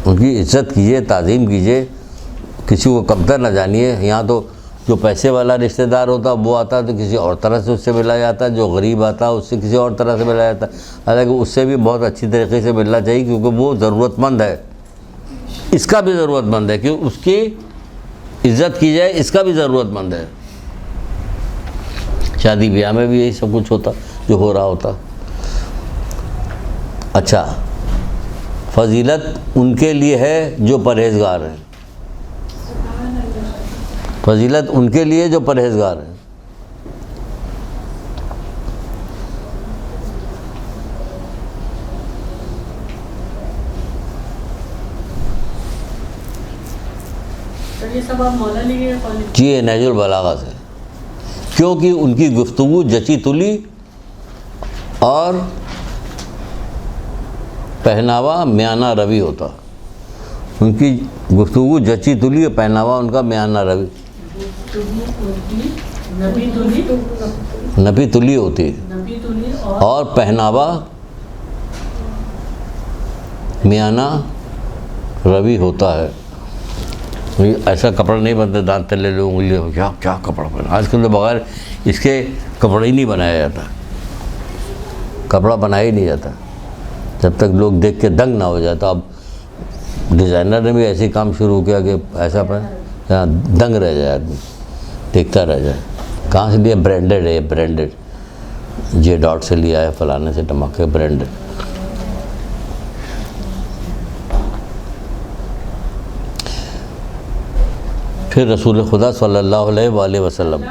ان کی عزت کیجیے, تعظیم کیجیے, کسی کو کمتر نہ جانیے. یہاں تو جو پیسے والا رشتہ دار ہوتا وہ آتا تو کسی اور طرح سے اس سے ملا جاتا, جو غریب آتا اس سے کسی اور طرح سے ملا جاتا. حالانکہ اس سے بھی بہت اچھی طریقے سے ملنا چاہیے, کیونکہ وہ ضرورت مند ہے, اس کا بھی ضرورت مند ہے, کہ اس کی عزت کی جائے, اس کا بھی ضرورت مند ہے. شادی بیاہ میں بھی یہی سب کچھ ہوتا جو ہو رہا ہوتا. اچھا, فضیلت ان کے لیے ہے جو پرہیزگار ہیں. فضیلت ان کے لیے جو پرہیزگار ہیں. یہ سب آپ مولا لیے ہیں؟ جی یہ نہج البلاغہ سے, کیونکہ ان کی گفتگو جچی تلی اور پہناوا میانہ روی ہوتا. ان کی گفتگو جچی تلی ہے، پہناوا ان کا میانہ روی نبی تلی ہوتی اور پہناوا میانہ روی ہوتا ہے. ایسا کپڑا نہیں بنتا دانت تلے لوگ انگلی کیا کیا کپڑا پہنا. آج کل تو بغیر اس کے کپڑا ہی نہیں بنایا جاتا، کپڑا بنایا ہی نہیں جاتا جب تک لوگ دیکھ کے دنگ نہ ہو جاتا. اب ڈیزائنر نے بھی ایسے کام شروع کیا کہ ایسا جہاں دنگ رہ جائے آدمی، دیکھتا رہ جائے. کہاں سے لیا؟ برینڈڈ ہے، برینڈڈ جے ڈاٹ سے لیا ہے، فلانے سے ٹماکے، برینڈڈ. پھر رسول خدا صلی اللہ علیہ وآلہ وسلم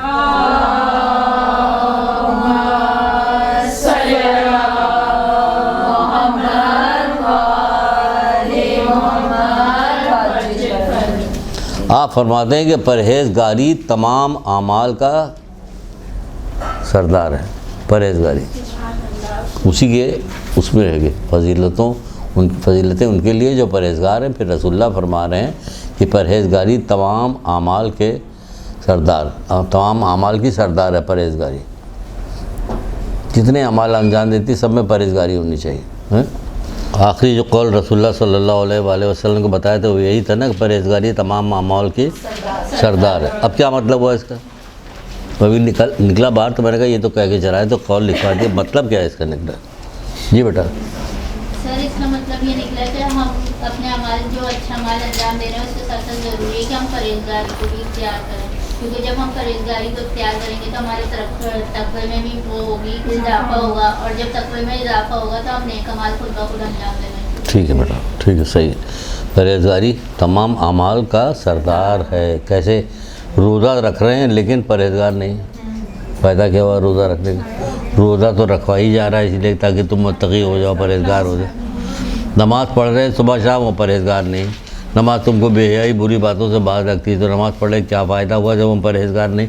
آپ فرماتے ہیں کہ پرہیزگاری تمام اعمال کا سردار ہے. پرہیزگاری اسی کے اس میں رہ گئے فضیلتیں ان کے لیے جو پرہیزگار ہیں. پھر رسول اللہ فرما رہے ہیں کہ پرہیزگاری تمام اعمال کے سردار، تمام اعمال کی سردار ہے پرہیزگاری. جتنے اعمال انجام دیتی سب میں پرہیزگاری ہونی چاہیے. آخری جو قول رسول اللہ صلی اللہ علیہ وآلہ وسلم کو بتایا تھا وہ یہی تھا نا کہ پرہیزگاری تمام اعمال کی سردار ہے. اب کیا مطلب ہوا اس کا؟ ابھی نکلا باہر تو میں نے کہا یہ تو کہہ کے چلا ہے تو قول لکھوا دیا. مطلب کیا ہے اس کا نکلا؟ جی بیٹا. سر اس کا مطلب یہ نکلا کہ ہم اپنے اعمال جو اچھا عمل انجام دے رہے ہیں اس کے ساتھ ساتھ ضروری ہے کہ ہم پرہیزگاری کو بھی اختیار کریں، کیونکہ جب ہم پرہیزگاری کو اختیار کریں گے تو ہمارے تقوی میں بھی وہ ہوگی، اضافہ ہوگا، اور جب تقوی میں اضافہ ہوگا تو ہم نیک اعمال خود بخود انجام دیں گے. ٹھیک ہے بیٹا، ٹھیک ہے، صحیح ہے. پرہیزگاری تمام اعمال کا سردار ہے. کیسے روزہ رکھ رہے ہیں لیکن پرہیزگار نہیں، فائدہ کیا ہوا روزہ رکھنے کا؟ روزہ تو رکھوا ہی جا رہا ہے اس لیے تاکہ تم متقی ہو جاؤ، پرہیزگار ہو جاؤ. نماز پڑھ رہے ہیں صبح شام، وہ پرہیزگار نہیں. نماز تم کو بے حیائی بری باتوں سے باز رکھتی ہے تو نماز پڑھ لے کیا فائدہ ہوا جب ہم پرہیزگار نہیں؟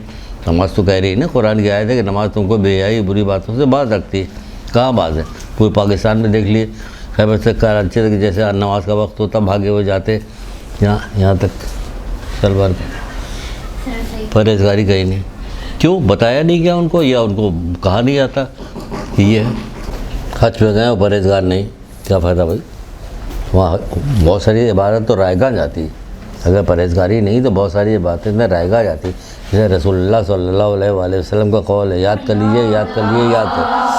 نماز تو کہہ رہی ہے نا، قرآن کی آیت ہے کہ نماز تم کو بے حیائی بری باتوں سے باز رکھتی ہے. کہاں باز ہے؟ پورے پاکستان میں دیکھ لیے، خیبر سے کراچی تک جیسے نماز کا وقت ہوتا بھاگے ہوئے جاتے، یہاں تک شلوار پرہیزگاری کہیں نہیں. کیوں بتایا نہیں کیا ان کو، یا ان کو کہا نہیں جاتا کہ یہ حج پہ گئے اور پرہیزگار نہیں؟ کیا فائدہ بھائی؟ وہاں بہت ساری عبادت تو رائے گاہ جاتی ہے. اگر پرہیزگاری نہیں تو بہت ساری باتیں میں رائے گاہ جاتی. جیسے رسول اللہ صلی اللہ علیہ وآلہ وسلم کا قول ہے، یاد کر لیجیے، یاد کر لیجیے، یاد کر.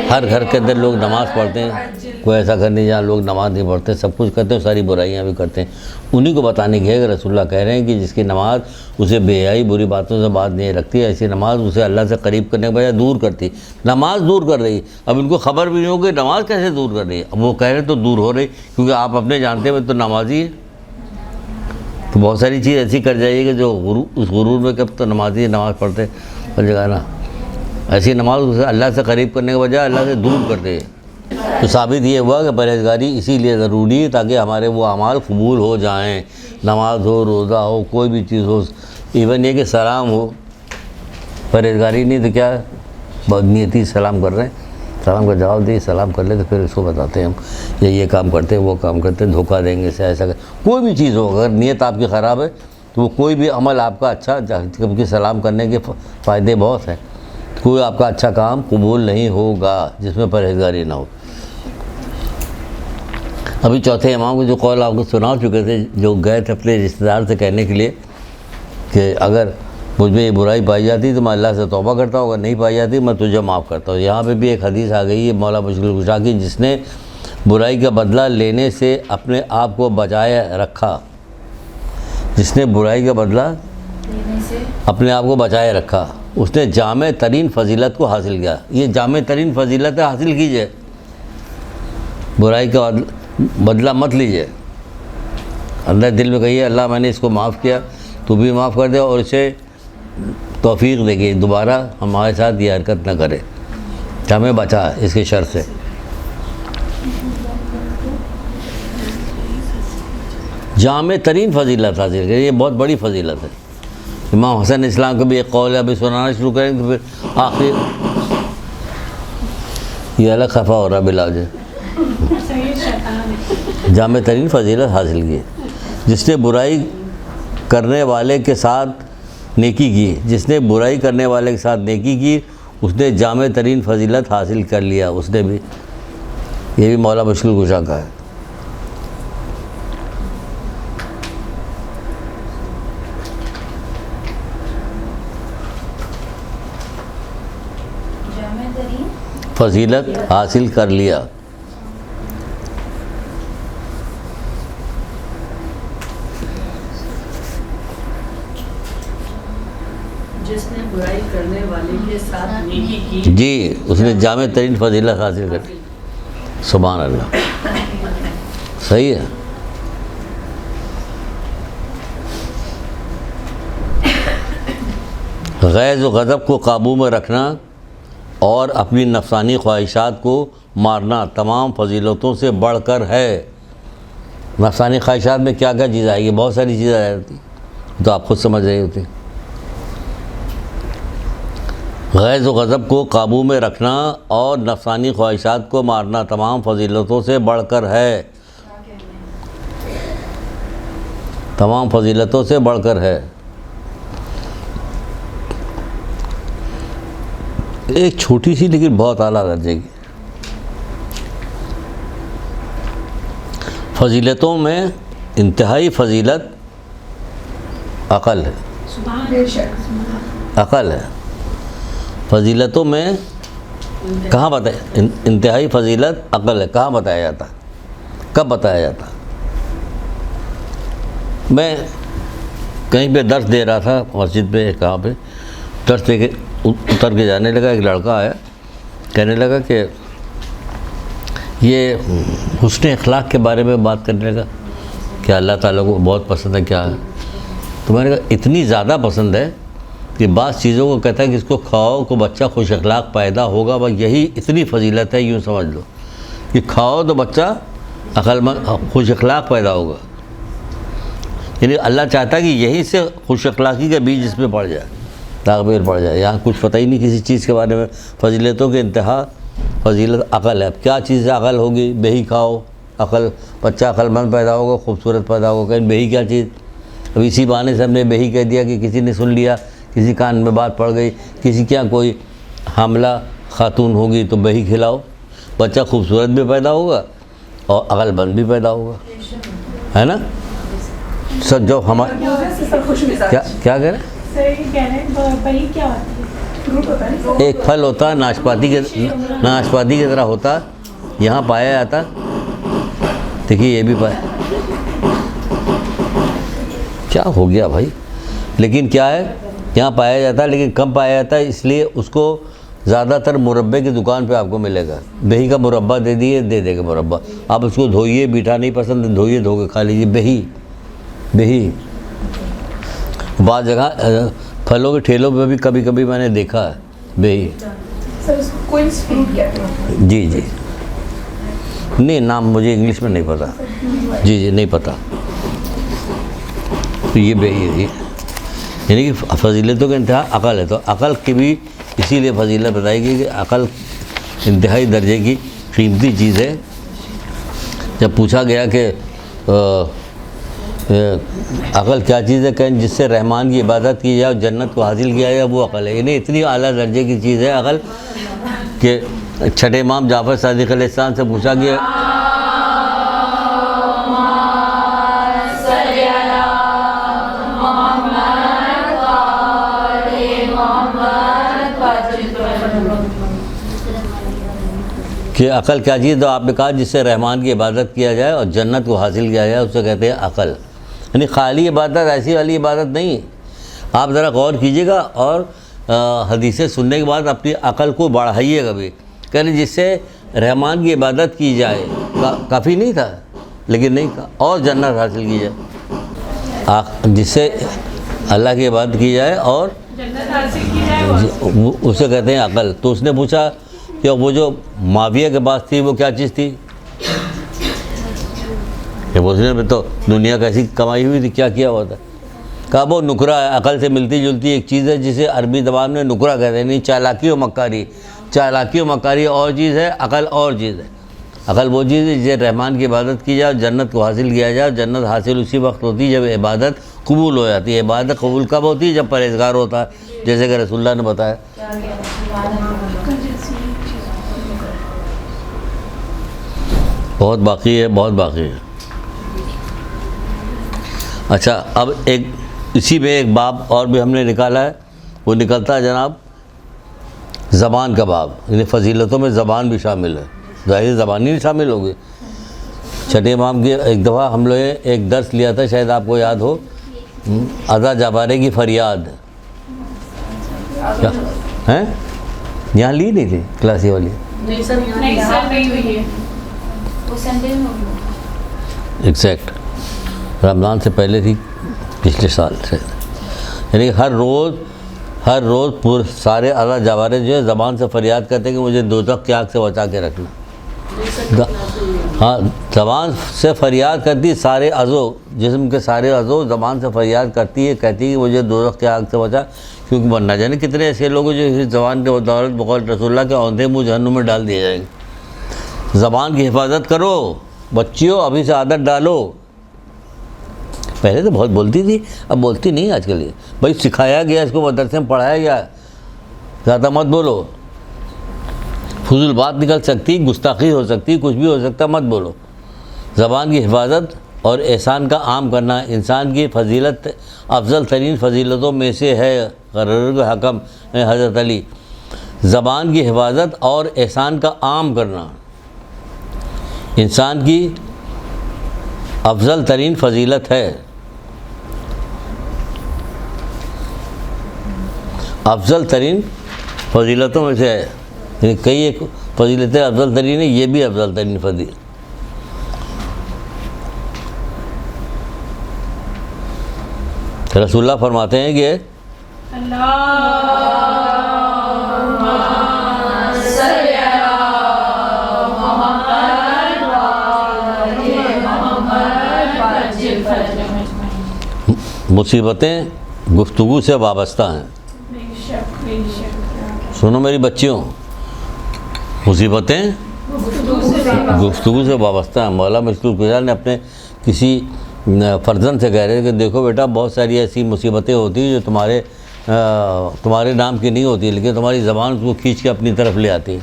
ہر گھر کے اندر لوگ نماز پڑھتے ہیں، کوئی ایسا گھر نہیں جہاں لوگ نماز نہیں پڑھتے، سب کچھ کرتے ہیں، ساری برائیاں بھی کرتے ہیں. انہی کو بتانے کی ہے کہ رسول اللہ کہہ رہے ہیں کہ جس کی نماز اسے بے حیائی بری باتوں سے باز نہیں رکھتی، ایسی نماز اسے اللہ سے قریب کرنے کے بجائے دور کرتی. نماز دور کر رہی. اب ان کو خبر بھی نہیں ہوگی نماز کیسے دور کر رہی ہے. اب وہ کہہ رہے تو دور ہو رہی، کیونکہ آپ اپنے جانتے ہوئے تو نمازی ہے. تو بہت ساری چیز ایسی کر جائیے کہ جو اس غرور میں کب تو نمازی نماز پڑھتے ہر جگہ نا، ایسی نماز اسے اللہ سے قریب کرنے کے بجائے اللہ سے دور کر دے. تو ثابت یہ ہوا کہ پرہیزگاری اسی لیے ضروری ہے تاکہ ہمارے وہ اعمال قبول ہو جائیں. نماز ہو، روزہ ہو، کوئی بھی چیز ہو، ایون یہ کہ سلام ہو. پرہیزگاری نہیں تو کیا بدنیتی سلام کر رہے ہیں، سلام کا جواب دے، سلام کر لے تو پھر اس کو بتاتے ہیں ہم یہ کام کرتے ہیں، وہ کام کرتے ہیں، دھوکہ دیں گے سے ایسا. کوئی بھی چیز ہو اگر نیت آپ کی خراب ہے تو وہ کوئی بھی عمل آپ کا اچھا، کیونکہ سلام کرنے کے فائدے بہت ہیں، کوئی آپ کا اچھا کام قبول نہیں ہوگا جس میں پرہیزگاری نہ ہو. ابھی چوتھے امام کو جو قول آپ کو سنا چکے تھے، جو گئے تھے اپنے رشتہ دار سے کہنے کے لیے کہ اگر مجھ میں یہ برائی پائی جاتی تو میں اللہ سے توبہ کرتا ہوں، اگر نہیں پائی جاتی میں تجھے معاف کرتا ہوں. یہاں پہ بھی ایک حدیث آ گئی ہے مولا مشکل کشا کی، جس نے برائی کا بدلہ لینے سے اپنے آپ کو بچائے رکھا، جس نے برائی کا بدلہ اپنے آپ کو بچائے رکھا، اس نے جامع ترین فضیلت کو حاصل کیا. یہ جامع ترین فضیلت حاصل کیجئے، برائی کا بدلہ مت لیجئے. اندر دل میں کہیے اللہ میں نے اس کو معاف کیا، تو بھی معاف کر دے اور اسے توفیق دے گی دوبارہ ہمارے ساتھ یہ حرکت نہ کرے، ہمیں بچا اس کے شر سے. جامع ترین فضیلت حاصل کرے، یہ بہت بڑی فضیلت ہے. امام حسن اسلام کا بھی ایک قول ہے، ابھی سنانا شروع کریں تو پھر یہ الگ خفا ہو رہا بلاؤ جی. صحیح شیطان ہے. جامع ترین فضیلت حاصل کی جس نے برائی کرنے والے کے ساتھ نیکی کی. جس نے برائی کرنے والے کے ساتھ نیکی کی اس نے جامع ترین فضیلت حاصل کر لیا. اس نے بھی, یہ بھی مولا مشکل کشا کا ہے. فضیلت حاصل کر لیا. جس نے برائی کرنے والے کے ساتھ نیکی کی, جی اس نے جامع ترین فضیلت حاصل کر لی. سبحان اللہ. صحیح ہے. غیظ و غضب کو قابو میں رکھنا اور اپنی نفسانی خواہشات کو مارنا تمام فضیلتوں سے بڑھ کر ہے. نفسانی خواہشات میں کیا کیا چیز آئے گی؟ بہت ساری چیزیں آ جاتی تو آپ خود سمجھ رہی ہوتی. غیظ و غضب کو قابو میں رکھنا اور نفسانی خواہشات کو مارنا تمام فضیلتوں سے بڑھ کر ہے. تمام فضیلتوں سے بڑھ کر ہے. ایک چھوٹی سی لیکن بہت اعلیٰ درجے کی فضیلتوں میں انتہائی فضیلت عقل ہے. عقل ہے. فضیلتوں میں کہاں بتایا انتہائی فضیلت عقل ہے؟ کہاں بتایا جاتا؟ کب بتایا جاتا؟ میں کہیں پہ درس دے رہا تھا مسجد پہ, کہاں پہ درس دے کے اتر کے جانے لگا. ایک لڑکا آیا, کہنے لگا کہ یہ حسن اخلاق کے بارے میں بات کرنے لگا کہ اللہ تعالیٰ کو بہت پسند ہے. کیا ہے؟ تو میں نے کہا اتنی زیادہ پسند ہے کہ بعض چیزوں کو کہتا ہے کہ اس کو کھاؤ کو بچہ خوش اخلاق پیدا ہوگا. بس یہی اتنی فضیلت ہے. یوں سمجھ لو کہ کھاؤ تو بچہ عقل مند خوش اخلاق پیدا ہوگا. یعنی اللہ چاہتا ہے کہ یہیں سے خوش اخلاقی کا بیج اس میں پڑ جائے, تاغیر پڑ جائے. یہاں کچھ پتہ ہی نہیں کسی چیز کے بارے میں. فضیلتوں کے انتہا فضیلت عقل ہے. اب کیا چیز عقل ہوگی؟ بہی کھاؤ, عقل بچہ عقل مند پیدا ہوگا, خوبصورت پیدا ہوگا. کہیں بہی کیا چیز؟ اب اسی بہانے سے ہم نے بہی کہہ دیا کہ کسی نے سن لیا, کسی کان میں بات پڑ گئی, کسی کیا کوئی حاملہ خاتون ہوگی تو بہی کھلاؤ, بچہ خوبصورت بھی پیدا ہوگا اور عقل مند بھی پیدا ہوگا, ہے نا. سر جو ہمارے کیا کہہ رہے ہیں؟ صحیح کہہ رہے ہیں. بہی کیا ہوتی ہے؟ ایک پھل ہوتا ہے ناشپاتی کی طرح ہوتا, یہاں پایا جاتا. دیکھیے یہ بھی پایا. کیا ہو گیا بھائی؟ لیکن کیا ہے, یہاں پایا جاتا ہے لیکن کم پایا جاتا ہے, اس لیے اس کو زیادہ تر مربے کی دکان پہ آپ کو ملے گا. بہی کا مربہ دے دیے, دے دے گا مربہ. آپ اس کو دھوئیے, میٹھا نہیں پسند دھوئیے, دھو کے کھا لیجیے. بہی بہی بعض جگہ پھلوں کے ٹھیلوں پہ بھی کبھی کبھی میں نے دیکھا ہے بہی. جی جی نہیں, نام مجھے انگلش میں نہیں پتہ. جی جی نہیں پتہ. تو یہ بہی ہے, یعنی کہ فضیلتوں کا انتہا عقل ہے. تو عقل کی بھی اسی لیے فضیلت بتائی گئی کہ عقل انتہائی درجے کی قیمتی چیز ہے. جب پوچھا گیا کہ عقل کیا چیز ہے, کہیں جس سے رحمان کی عبادت کی جائے اور جنت کو حاصل کیا جائے وہ عقل ہے. یعنی اتنی اعلیٰ درجے کی چیز ہے عقل کہ چھٹے امام جعفر صادق علیہ السلام سے پوچھا گیا کہ عقل کیا چیز, تو آپ نے کہا جس سے رحمان کی عبادت کیا جائے اور جنت کو حاصل کیا جائے, اسے کہتے ہیں عقل. یعنی خالی عبادت ایسی والی عبادت نہیں. آپ ذرا غور کیجئے گا اور حدیثیں سننے کے بعد اپنی عقل کو بڑھائیے گا بھی. کہنے جس سے رحمان کی عبادت کی جائے کافی نہیں تھا, لیکن نہیں کہا اور جنت حاصل کی جائے. جس سے اللہ کی عبادت کی جائے اور جنت حاصل کی جائے اسے کہتے ہیں عقل. تو اس نے پوچھا کہ وہ جو معاویہ کے پاس تھی وہ کیا چیز تھی؟ کہ اس نے تو دنیا کیسی کمائی ہوئی تھی, کیا کیا ہوا تھا؟ کہا وہ نکرہ ہے, عقل سے ملتی جلتی ایک چیز ہے جسے عربی زبان میں نکرہ کہتے ہیں. نہیں چالاکی و مکاری, چالاکی و مکاری اور چیز ہے، عقل اور چیز ہے۔ عقل وہ چیز ہے جسے رحمان کی عبادت کی جائے، جنت کو حاصل کیا جائے۔ جنت حاصل اسی وقت ہوتی ہے جب عبادت قبول ہو جاتی ہے۔ عبادت قبول کب ہوتی ہے؟ جب پرہیزگار ہوتا ہے، جیسے کہ رسول اللہ نے بتایا۔ بہت باقی ہے، بہت باقی ہے۔ اچھا، اب ایک اسی میں ایک باب اور بھی ہم نے نکالا ہے، وہ نکلتا ہے جناب زبان کا باب، یعنی فضیلتوں میں زبان بھی شامل ہے۔ ظاہر زبان ہی شامل ہوگی۔ چھٹے امام کی ایک دفعہ ہم لوگ ایک درس لیا تھا، شاید آپ کو یاد ہو، اذا جبارے کی فریاد، کیا ہیں؟ یہاں لی نہیں تھی کلاسی والی؟ نہیں سر، نہیں سر، نہیں ہوئی ہے۔ وہ سنڈے میں ہوگی۔ ایگزیکٹ رمضان سے پہلے تھی، پچھلے سال سے، یعنی کہ ہر روز پورے سارے اعلیٰ جوارے جو ہے زبان سے فریاد کرتے ہیں کہ مجھے دوزخ کی آگ سے بچا کے رکھنا۔ ہاں، زبان سے فریاد کرتی، سارے عضو، جسم کے سارے عضو زبان سے فریاد کرتی ہے، کہتی ہے کہ مجھے دوزخ کی آگ سے بچا، کیونکہ نہ جانے کتنے ایسے لوگ جو اس زبان کے بدولت بقول رسول اللہ کے اوندھے منہ جہنم میں ڈال دیے جائیں گے۔ زبان کی حفاظت کرو بچیوں، ابھی سے عادت ڈالو۔ پہلے تو بہت بولتی تھی، اب بولتی نہیں آج کل۔ یہ بھائی سکھایا گیا، اس کو مدرسے میں پڑھایا گیا، زیادہ مت بولو، فضول بات نکل سکتی، گستاخی ہو سکتی، کچھ بھی ہو سکتا، مت بولو۔ زبان کی حفاظت اور احسان کا عام کرنا انسان کی فضیلت، افضل ترین فضیلتوں میں سے ہے۔ غرر حکم حضرت علی، زبان کی حفاظت اور احسان کا عام کرنا انسان کی افضل ترین فضیلت ہے۔ افضل ترین فضیلتوں میں سے ہے، یعنی کئی ایک فضیلتیں افضل ترین ہیں، یہ بھی افضل ترین فضیلت۔ رسول اللہ فرماتے ہیں کہ مصیبتیں گفتگو سے وابستہ ہیں۔ سنو میری بچیوں، مصیبتیں گفتگو سے وابستہ ہیں۔ مولا مشکور گزار نے اپنے کسی فرزند سے کہہ رہے کہ دیکھو بیٹا، بہت ساری ایسی مصیبتیں ہوتی ہیں جو تمہارے نام کی نہیں ہوتی، لیکن تمہاری زبان اس کو کھینچ کے اپنی طرف لے آتی ہے۔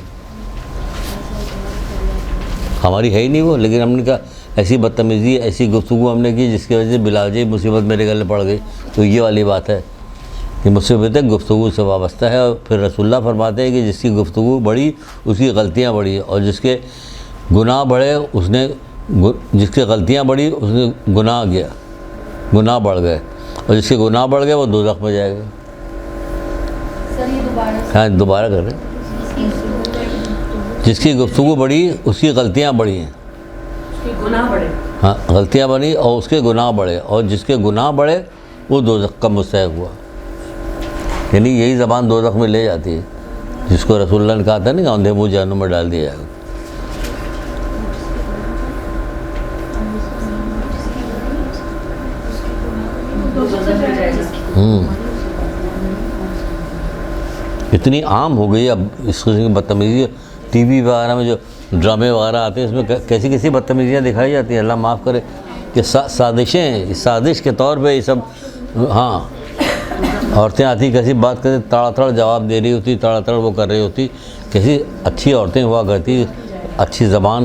ہماری ہے ہی نہیں وہ، لیکن ہم نے کہا ایسی بدتمیزی، ایسی گفتگو ہم نے کی جس کی وجہ سے بلا وجہ مصیبت میرے گلے پڑ گئی۔ تو یہ والی بات ہے کہ مصیبتیں گفتگو سے وابستہ ہے۔ اور پھر رسول اللہ فرماتے ہیں کہ جس کی گفتگو بڑھی اس کی غلطیاں بڑھی، اور جس کے گناہ بڑھے جس کی غلطیاں بڑھی اس نے گناہ کیا، گناہ بڑھ گئے، اور جس کے گناہ بڑھ گئے وہ دوزخ میں جائے گا۔ ہاں دوبارہ کر رہے ہیں، جس کی گفتگو بڑھی اس کی غلطیاں بڑھی ہیں، گناہ بڑھے، ہاں غلطیاں بنی اور اس کے گناہ بڑھے، اور جس کے گناہ بڑھے وہ دوزخ کا مستحق ہوا۔ یعنی یہی زبان دوزخ میں لے جاتی ہے، جس کو رسول اللہ نے کہا تھا نا کہ اندھے منہ جہنم میں ڈال دیا جائے گا۔ اتنی عام ہو گئی اب اس قسم کی بدتمیزی، ٹی وی وغیرہ میں جو ڈرامے وغیرہ آتے ہیں اس میں کیسی کیسی بدتمیزیاں دکھائی جاتی ہیں، اللہ معاف کرے، کہ سازشیں ہیں، سازش کے طور پہ یہ سب۔ ہاں، عورتیں آتی کیسی بات کرتی، تڑا تڑ جواب دے رہی ہوتی، تڑا تڑ وہ کر رہی ہوتی، کیسی اچھی عورتیں ہوا کرتی، اچھی زبان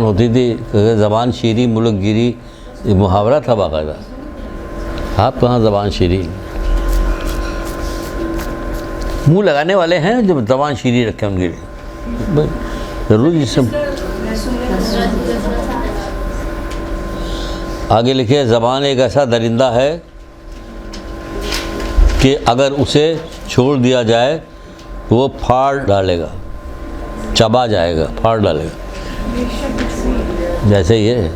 ہوتی تھی، زبان شیریں ملک گیری، یہ محاورہ تھا باقاعدہ۔ آپ کہاں زبان شیریں، منہ لگانے والے ہیں جو زبان شیریں رکھیں ان کی ضرور۔ جس سے آگے لکھے، زبان ایک ایسا درندہ ہے کہ اگر اسے چھوڑ دیا جائے تو وہ پھاڑ ڈالے گا، چبا جائے گا، پھاڑ ڈالے گا، جیسے یہ ہے۔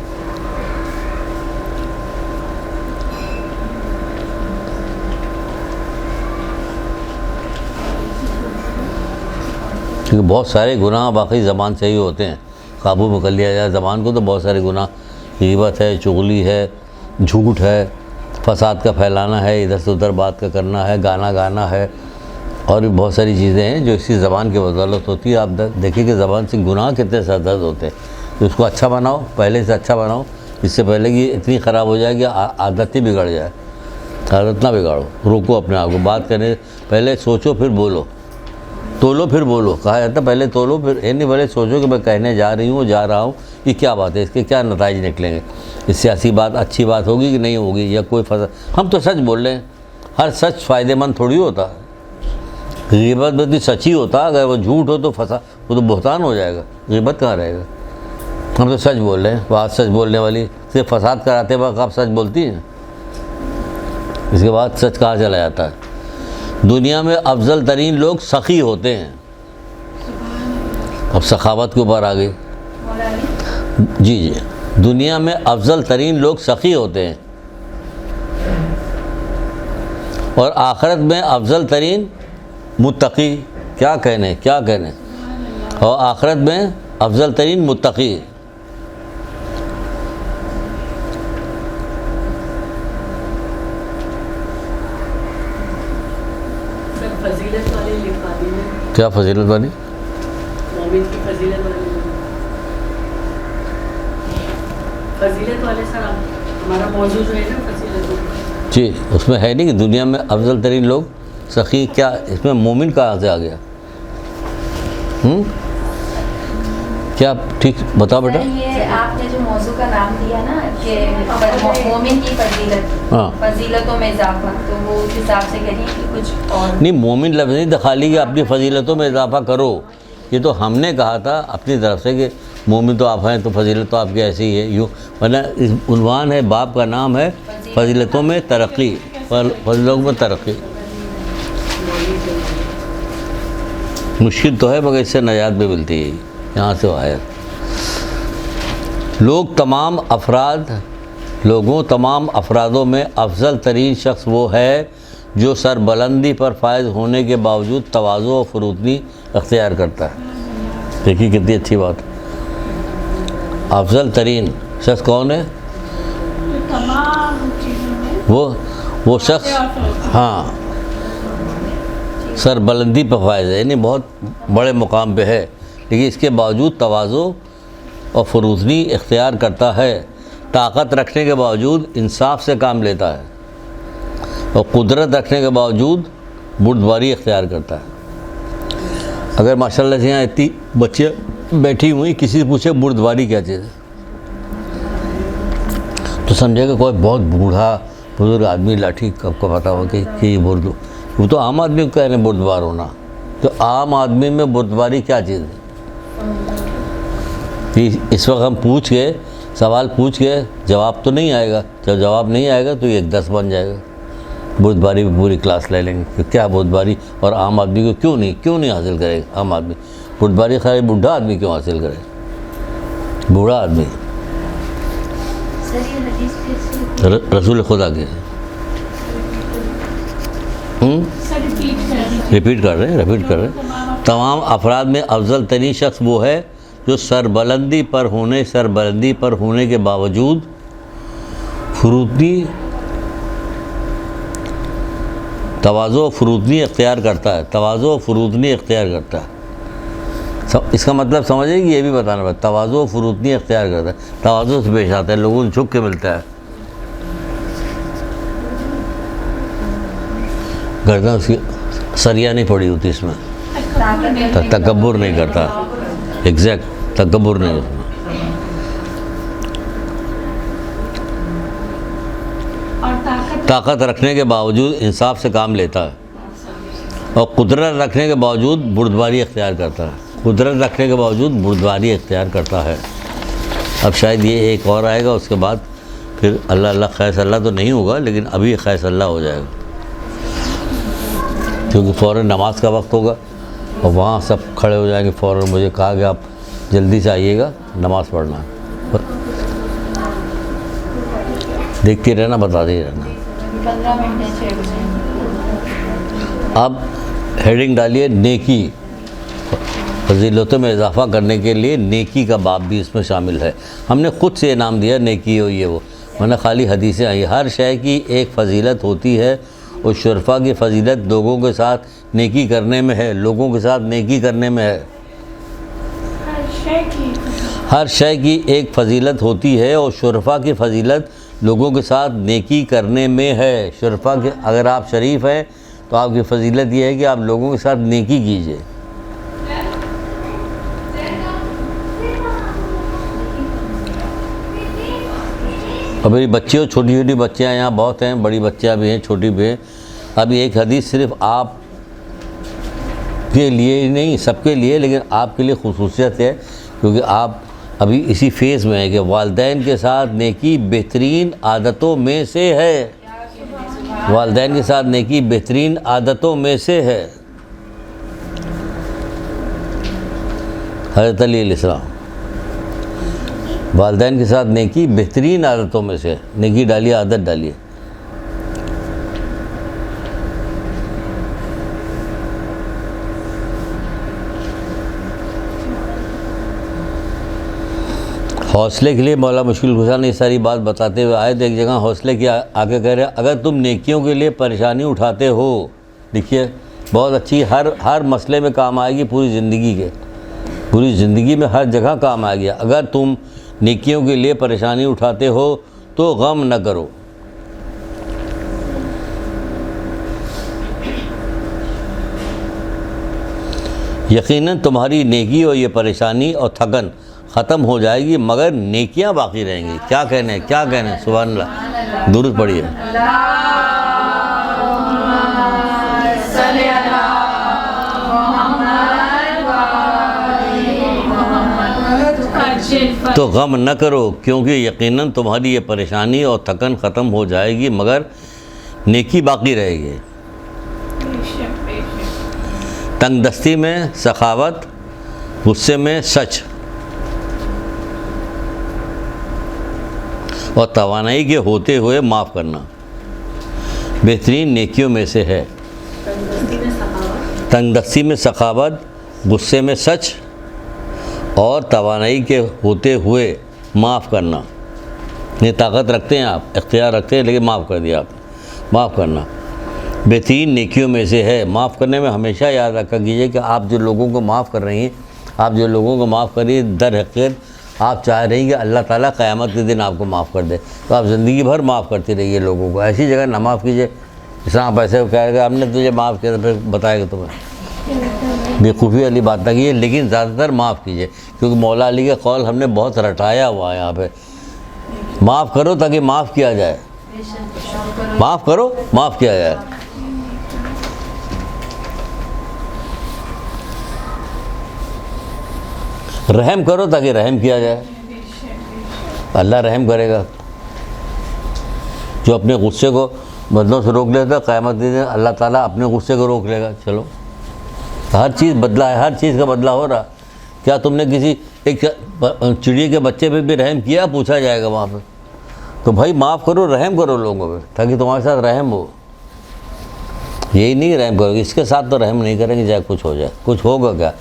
کیونکہ بہت سارے گناہ باقی زبان سے ہی ہوتے ہیں، قابو میں کر لیا جائے زبان کو تو بہت سارے گناہ، غیبت ہے، چغلی ہے، جھوٹ ہے، فساد کا پھیلانا ہے، ادھر سے ادھر بات کا کرنا ہے، گانا گانا ہے، اور بھی بہت ساری چیزیں ہیں جو اسی زبان کی بدولت ہوتی ہے. آپ دیکھیں کہ زبان سے گناہ کتنے سرزد ہوتے ہیں. تو اس کو اچھا بناؤ، پہلے سے اچھا بناؤ، اس سے پہلے کہ اتنی خراب ہو جائے کہ عادت ہی بگڑ جائے. عادت نہ بگاڑو، روکو اپنے آپ کو. بات کرنے پہلے سوچو پھر بولو، تولو پھر بولو. کہا جاتا ہے پہلے تولو پھر، نہیں پہلے سوچو کہ میں کہنے جا رہی ہوں، جا رہا ہوں، یہ کیا بات ہے، اس کے کیا نتائج نکلیں گے، اس سے ایسی بات اچھی بات ہوگی کہ نہیں ہوگی، یا کوئی ہم تو سچ بول رہے ہیں. ہر سچ فائدہ مند تھوڑی ہوتا. غیبت بھی سچ ہی ہوتا، اگر وہ جھوٹ ہو تو وہ تو بہتان ہو جائے گا، غیبت کہاں رہے گا. ہم تو سچ بول رہے ہیں. بات سچ بولنے والی صرف فساد کراتے وقت آپ سچ بولتی ہیں، اس کے بعد سچ کہاں چلا جاتا ہے. دنیا میں افضل ترین لوگ سخی ہوتے ہیں. اب سخاوت کے اوپر آ گئی. جی دنیا میں افضل ترین لوگ سخی ہوتے ہیں، اور آخرت میں افضل ترین متقی. کیا کہنے، اور آخرت میں افضل ترین متقی. فضیلت والے لکھوا دیجیے. کیا فضیلت والی؟ مومن کی فضیلت والے. فضیلت والے سر ہمارا موضوع جو ہے نا فضیلت. جی اس میں ہے نہیں کہ دنیا میں افضل ترین لوگ سخی. کیا اس میں مومن کہاں سے آ گیا؟ کیا ٹھیک بتاؤ بیٹا. یہ آپ نے جو موضوع کا نام دیا نا کہ مومن کی فضیلت، ہاں فضیلتوں میں اضافہ، تو وہ اس حساب سے کریے کہ کچھ اور نہیں. مومن لفظ نہیں دخالی کہ اپنی فضیلتوں میں اضافہ کرو. یہ تو ہم نے کہا تھا اپنی طرف سے کہ مومن تو آپ ہیں تو فضیلت تو آپ کی ایسی ہی ہے. یوں ورنہ عنوان ہے، باب کا نام ہے فضیلتوں میں ترقی. فضیلتوں میں ترقی مشکل تو ہے مگر اس سے نجات بھی ملتی ہے. یہاں سے آیا تمام افرادوں میں افضل ترین شخص وہ ہے جو سربلندی پر فائز ہونے کے باوجود تواضع و فروتنی اختیار کرتا ہے. دیکھیے کتنی اچھی بات. افضل ترین شخص کون ہے؟ تمام چیزوں میں وہ شخص ہاں سربلندی پر فائز ہے، یعنی بہت بڑے مقام پہ ہے، لیکن اس کے باوجود تواضع اور فروتنی اختیار کرتا ہے. طاقت رکھنے کے باوجود انصاف سے کام لیتا ہے، اور قدرت رکھنے کے باوجود بردباری اختیار کرتا ہے. اگر ماشاءاللہ سے یہاں اتنی بچے بیٹھی ہوئی، کسی سے پوچھے بردباری کیا چیز ہے تو سمجھے کہ کوئی بہت بوڑھا بزرگ آدمی لاٹھی کب کو پتا ہو کہ یہ بردو. وہ تو عام آدمی کو کہہ رہے ہیں بردبار ہونا. تو عام آدمی میں بردباری کیا چیز ہے؟ اس وقت ہم سوال پوچھ کے جواب تو نہیں آئے گا. جب جواب نہیں آئے گا تو یہ 10 بن جائے گا. بردباری پہ پوری کلاس لے لیں گے کہ کیا بردباری، اور عام آدمی کو کیوں نہیں حاصل کرے گا. عام آدمی بردباری خالی بوڑھا آدمی کیوں حاصل کرے؟ بوڑھا آدمی رسول خدا کے ریپیٹ کر رہے ہیں. تمام افراد میں افضل ترین شخص وہ ہے جو سربلندی پر ہونے کے باوجود تواضع و فروتنی اختیار کرتا ہے. اس کا مطلب سمجھے کہ یہ بھی بتانا پڑتا ہے. تواضع و فروتنی اختیار کرتا ہے، تواضع سے پیش آتا ہے، لوگوں کو جھک کے ملتا ہے. گردن اس کی سریا نہیں پڑی ہوتی، اس میں تکبر نہیں کرتا. ایگزیکٹ تکبر نہیں ہوتا. طاقت رکھنے کے باوجود انصاف سے کام لیتا ہے، اور قدرت رکھنے کے باوجود بردباری اختیار کرتا ہے. اب شاید یہ ایک اور آئے گا، اس کے بعد پھر اللہ خیس اللہ تو نہیں ہوگا، لیکن ابھی خیس اللہ ہو جائے گا، کیونکہ فوراً نماز کا وقت ہوگا اور وہاں سب کھڑے ہو جائیں گے. فوراً مجھے کہا کہ آپ جلدی سے آئیے گا، نماز پڑھنا ہے. دیکھتی رہنا، بتاتی رہنا. 15 منٹ 6 بجے. اب ہیڈنگ ڈالیے نیکی. فضیلتوں میں اضافہ کرنے کے لیے نیکی کا باب بھی اس میں شامل ہے. ہم نے خود سے نام دیا نیکی ہو یہ وہ، ورنہ خالی حدیثیں آئی. ہر شے کی ایک فضیلت ہوتی ہے اور شرفا کی فضیلت لوگوں کے ساتھ نیکی کرنے میں ہے، لوگوں کے ساتھ نیکی کرنے میں ہے۔ ہر شے کی ایک فضیلت ہوتی ہے اور شرفا کی فضیلت لوگوں کے ساتھ نیکی کرنے میں ہے۔ شرفا کے اگر آپ شریف ہیں تو آپ کی فضیلت یہ ہے کہ آپ لوگوں کے ساتھ نیکی کیجیے۔ اور میری بچیوں، چھوٹی چھوٹی بچیاں یہاں بہت ہیں، بڑی بچیاں بھی ہیں، چھوٹی بھی ہیں۔ ابھی ایک حدیث صرف آپ کے لیے ہی نہیں، سب کے لیے، لیکن آپ کے لیے خصوصیت ہے کیونکہ آپ ابھی اسی فیز میں ہے کہ والدین کے ساتھ نیکی بہترین عادتوں میں سے ہے۔ والدین کے ساتھ نیکی بہترین عادتوں میں سے ہے۔ حضرت علی علیہ السلام، والدین کے ساتھ نیکی بہترین عادتوں میں سے، نیکی ڈالیے، عادت ڈالیے۔ حوصلے کے لیے مولا مشکل کشا نے ساری بات بتاتے ہوئے آئے تو ایک جگہ حوصلے کی آگے کہہ رہے ہیں اگر تم نیکیوں کے لیے پریشانی اٹھاتے ہو، دیکھیے بہت اچھی، ہر مسئلے میں کام آئے گی، پوری زندگی میں ہر جگہ کام آئے گی۔ اگر تم نیکیوں کے لیے پریشانی اٹھاتے ہو تو غم نہ کرو۔ یقیناً تمہاری نیکی اور یہ پریشانی اور تھکن ختم ہو جائے گی مگر نیکیاں باقی رہیں گی۔ کیا کہنے سبحان اللہ، درود پڑھیے۔ تو غم نہ کرو کیونکہ یقیناً تمہاری یہ پریشانی اور تھکن ختم ہو جائے گی مگر نیکی باقی رہے گی۔ تنگ دستی میں سخاوت، غصے میں سچ اور توانائی کے ہوتے ہوئے معاف کرنا بہترین نیکیوں میں سے ہے۔ تنگ دستی میں سخاوت، غصے میں سچ اور توانائی کے ہوتے ہوئے معاف کرنا۔ یہ طاقت رکھتے ہیں آپ، اختیار رکھتے ہیں، لیکن معاف کر دیا آپ، معاف کرنا بہترین نیکیوں میں سے ہے۔ معاف کرنے میں ہمیشہ یاد رکھا کیجیے کہ آپ جو لوگوں کو معاف کر رہی ہیں، آپ جو لوگوں کو معاف کر رہی ہیں، در حقیقت آپ چاہ رہی ہیں کہ اللہ تعالیٰ قیامت کے دن آپ کو معاف کر دے، تو آپ زندگی بھر معاف کرتی رہیے لوگوں کو۔ ایسی جگہ نہ معاف کیجیے جس طرح آپ ایسے کہہ گا ہم نے تجھے معاف کیا تو پھر بتائے گا تمہیں، بےوقوفی والی بات نہ کیجیے، لیکن زیادہ تر معاف کیجیے کیونکہ مولا علی کا قول ہم نے بہت رٹایا ہوا ہے یہاں پہ۔ معاف کرو تاکہ معاف کیا جائے، معاف کرو معاف کیا جائے۔ رحم کرو تاکہ رحم کیا جائے، اللہ رحم کرے گا۔ جو اپنے غصے کو بدلوں سے روک لیتا ہے، قیامت کے دن اللہ تعالیٰ اپنے غصے کو روک لے گا۔ چلو ہر چیز بدلا ہے، ہر چیز کا بدلہ ہو رہا۔ کیا تم نے کسی ایک چڑیے کے بچے پہ بھی رحم کیا؟ پوچھا جائے گا وہاں پہ۔ تو بھائی معاف کرو، رحم کرو لوگوں پہ تاکہ تمہارے ساتھ رحم ہو۔ یہی نہیں رحم کرو گے، اس کے ساتھ تو رحم نہیں کریں گے چاہے کچھ ہو جائے۔ کچھ ہوگا کیا؟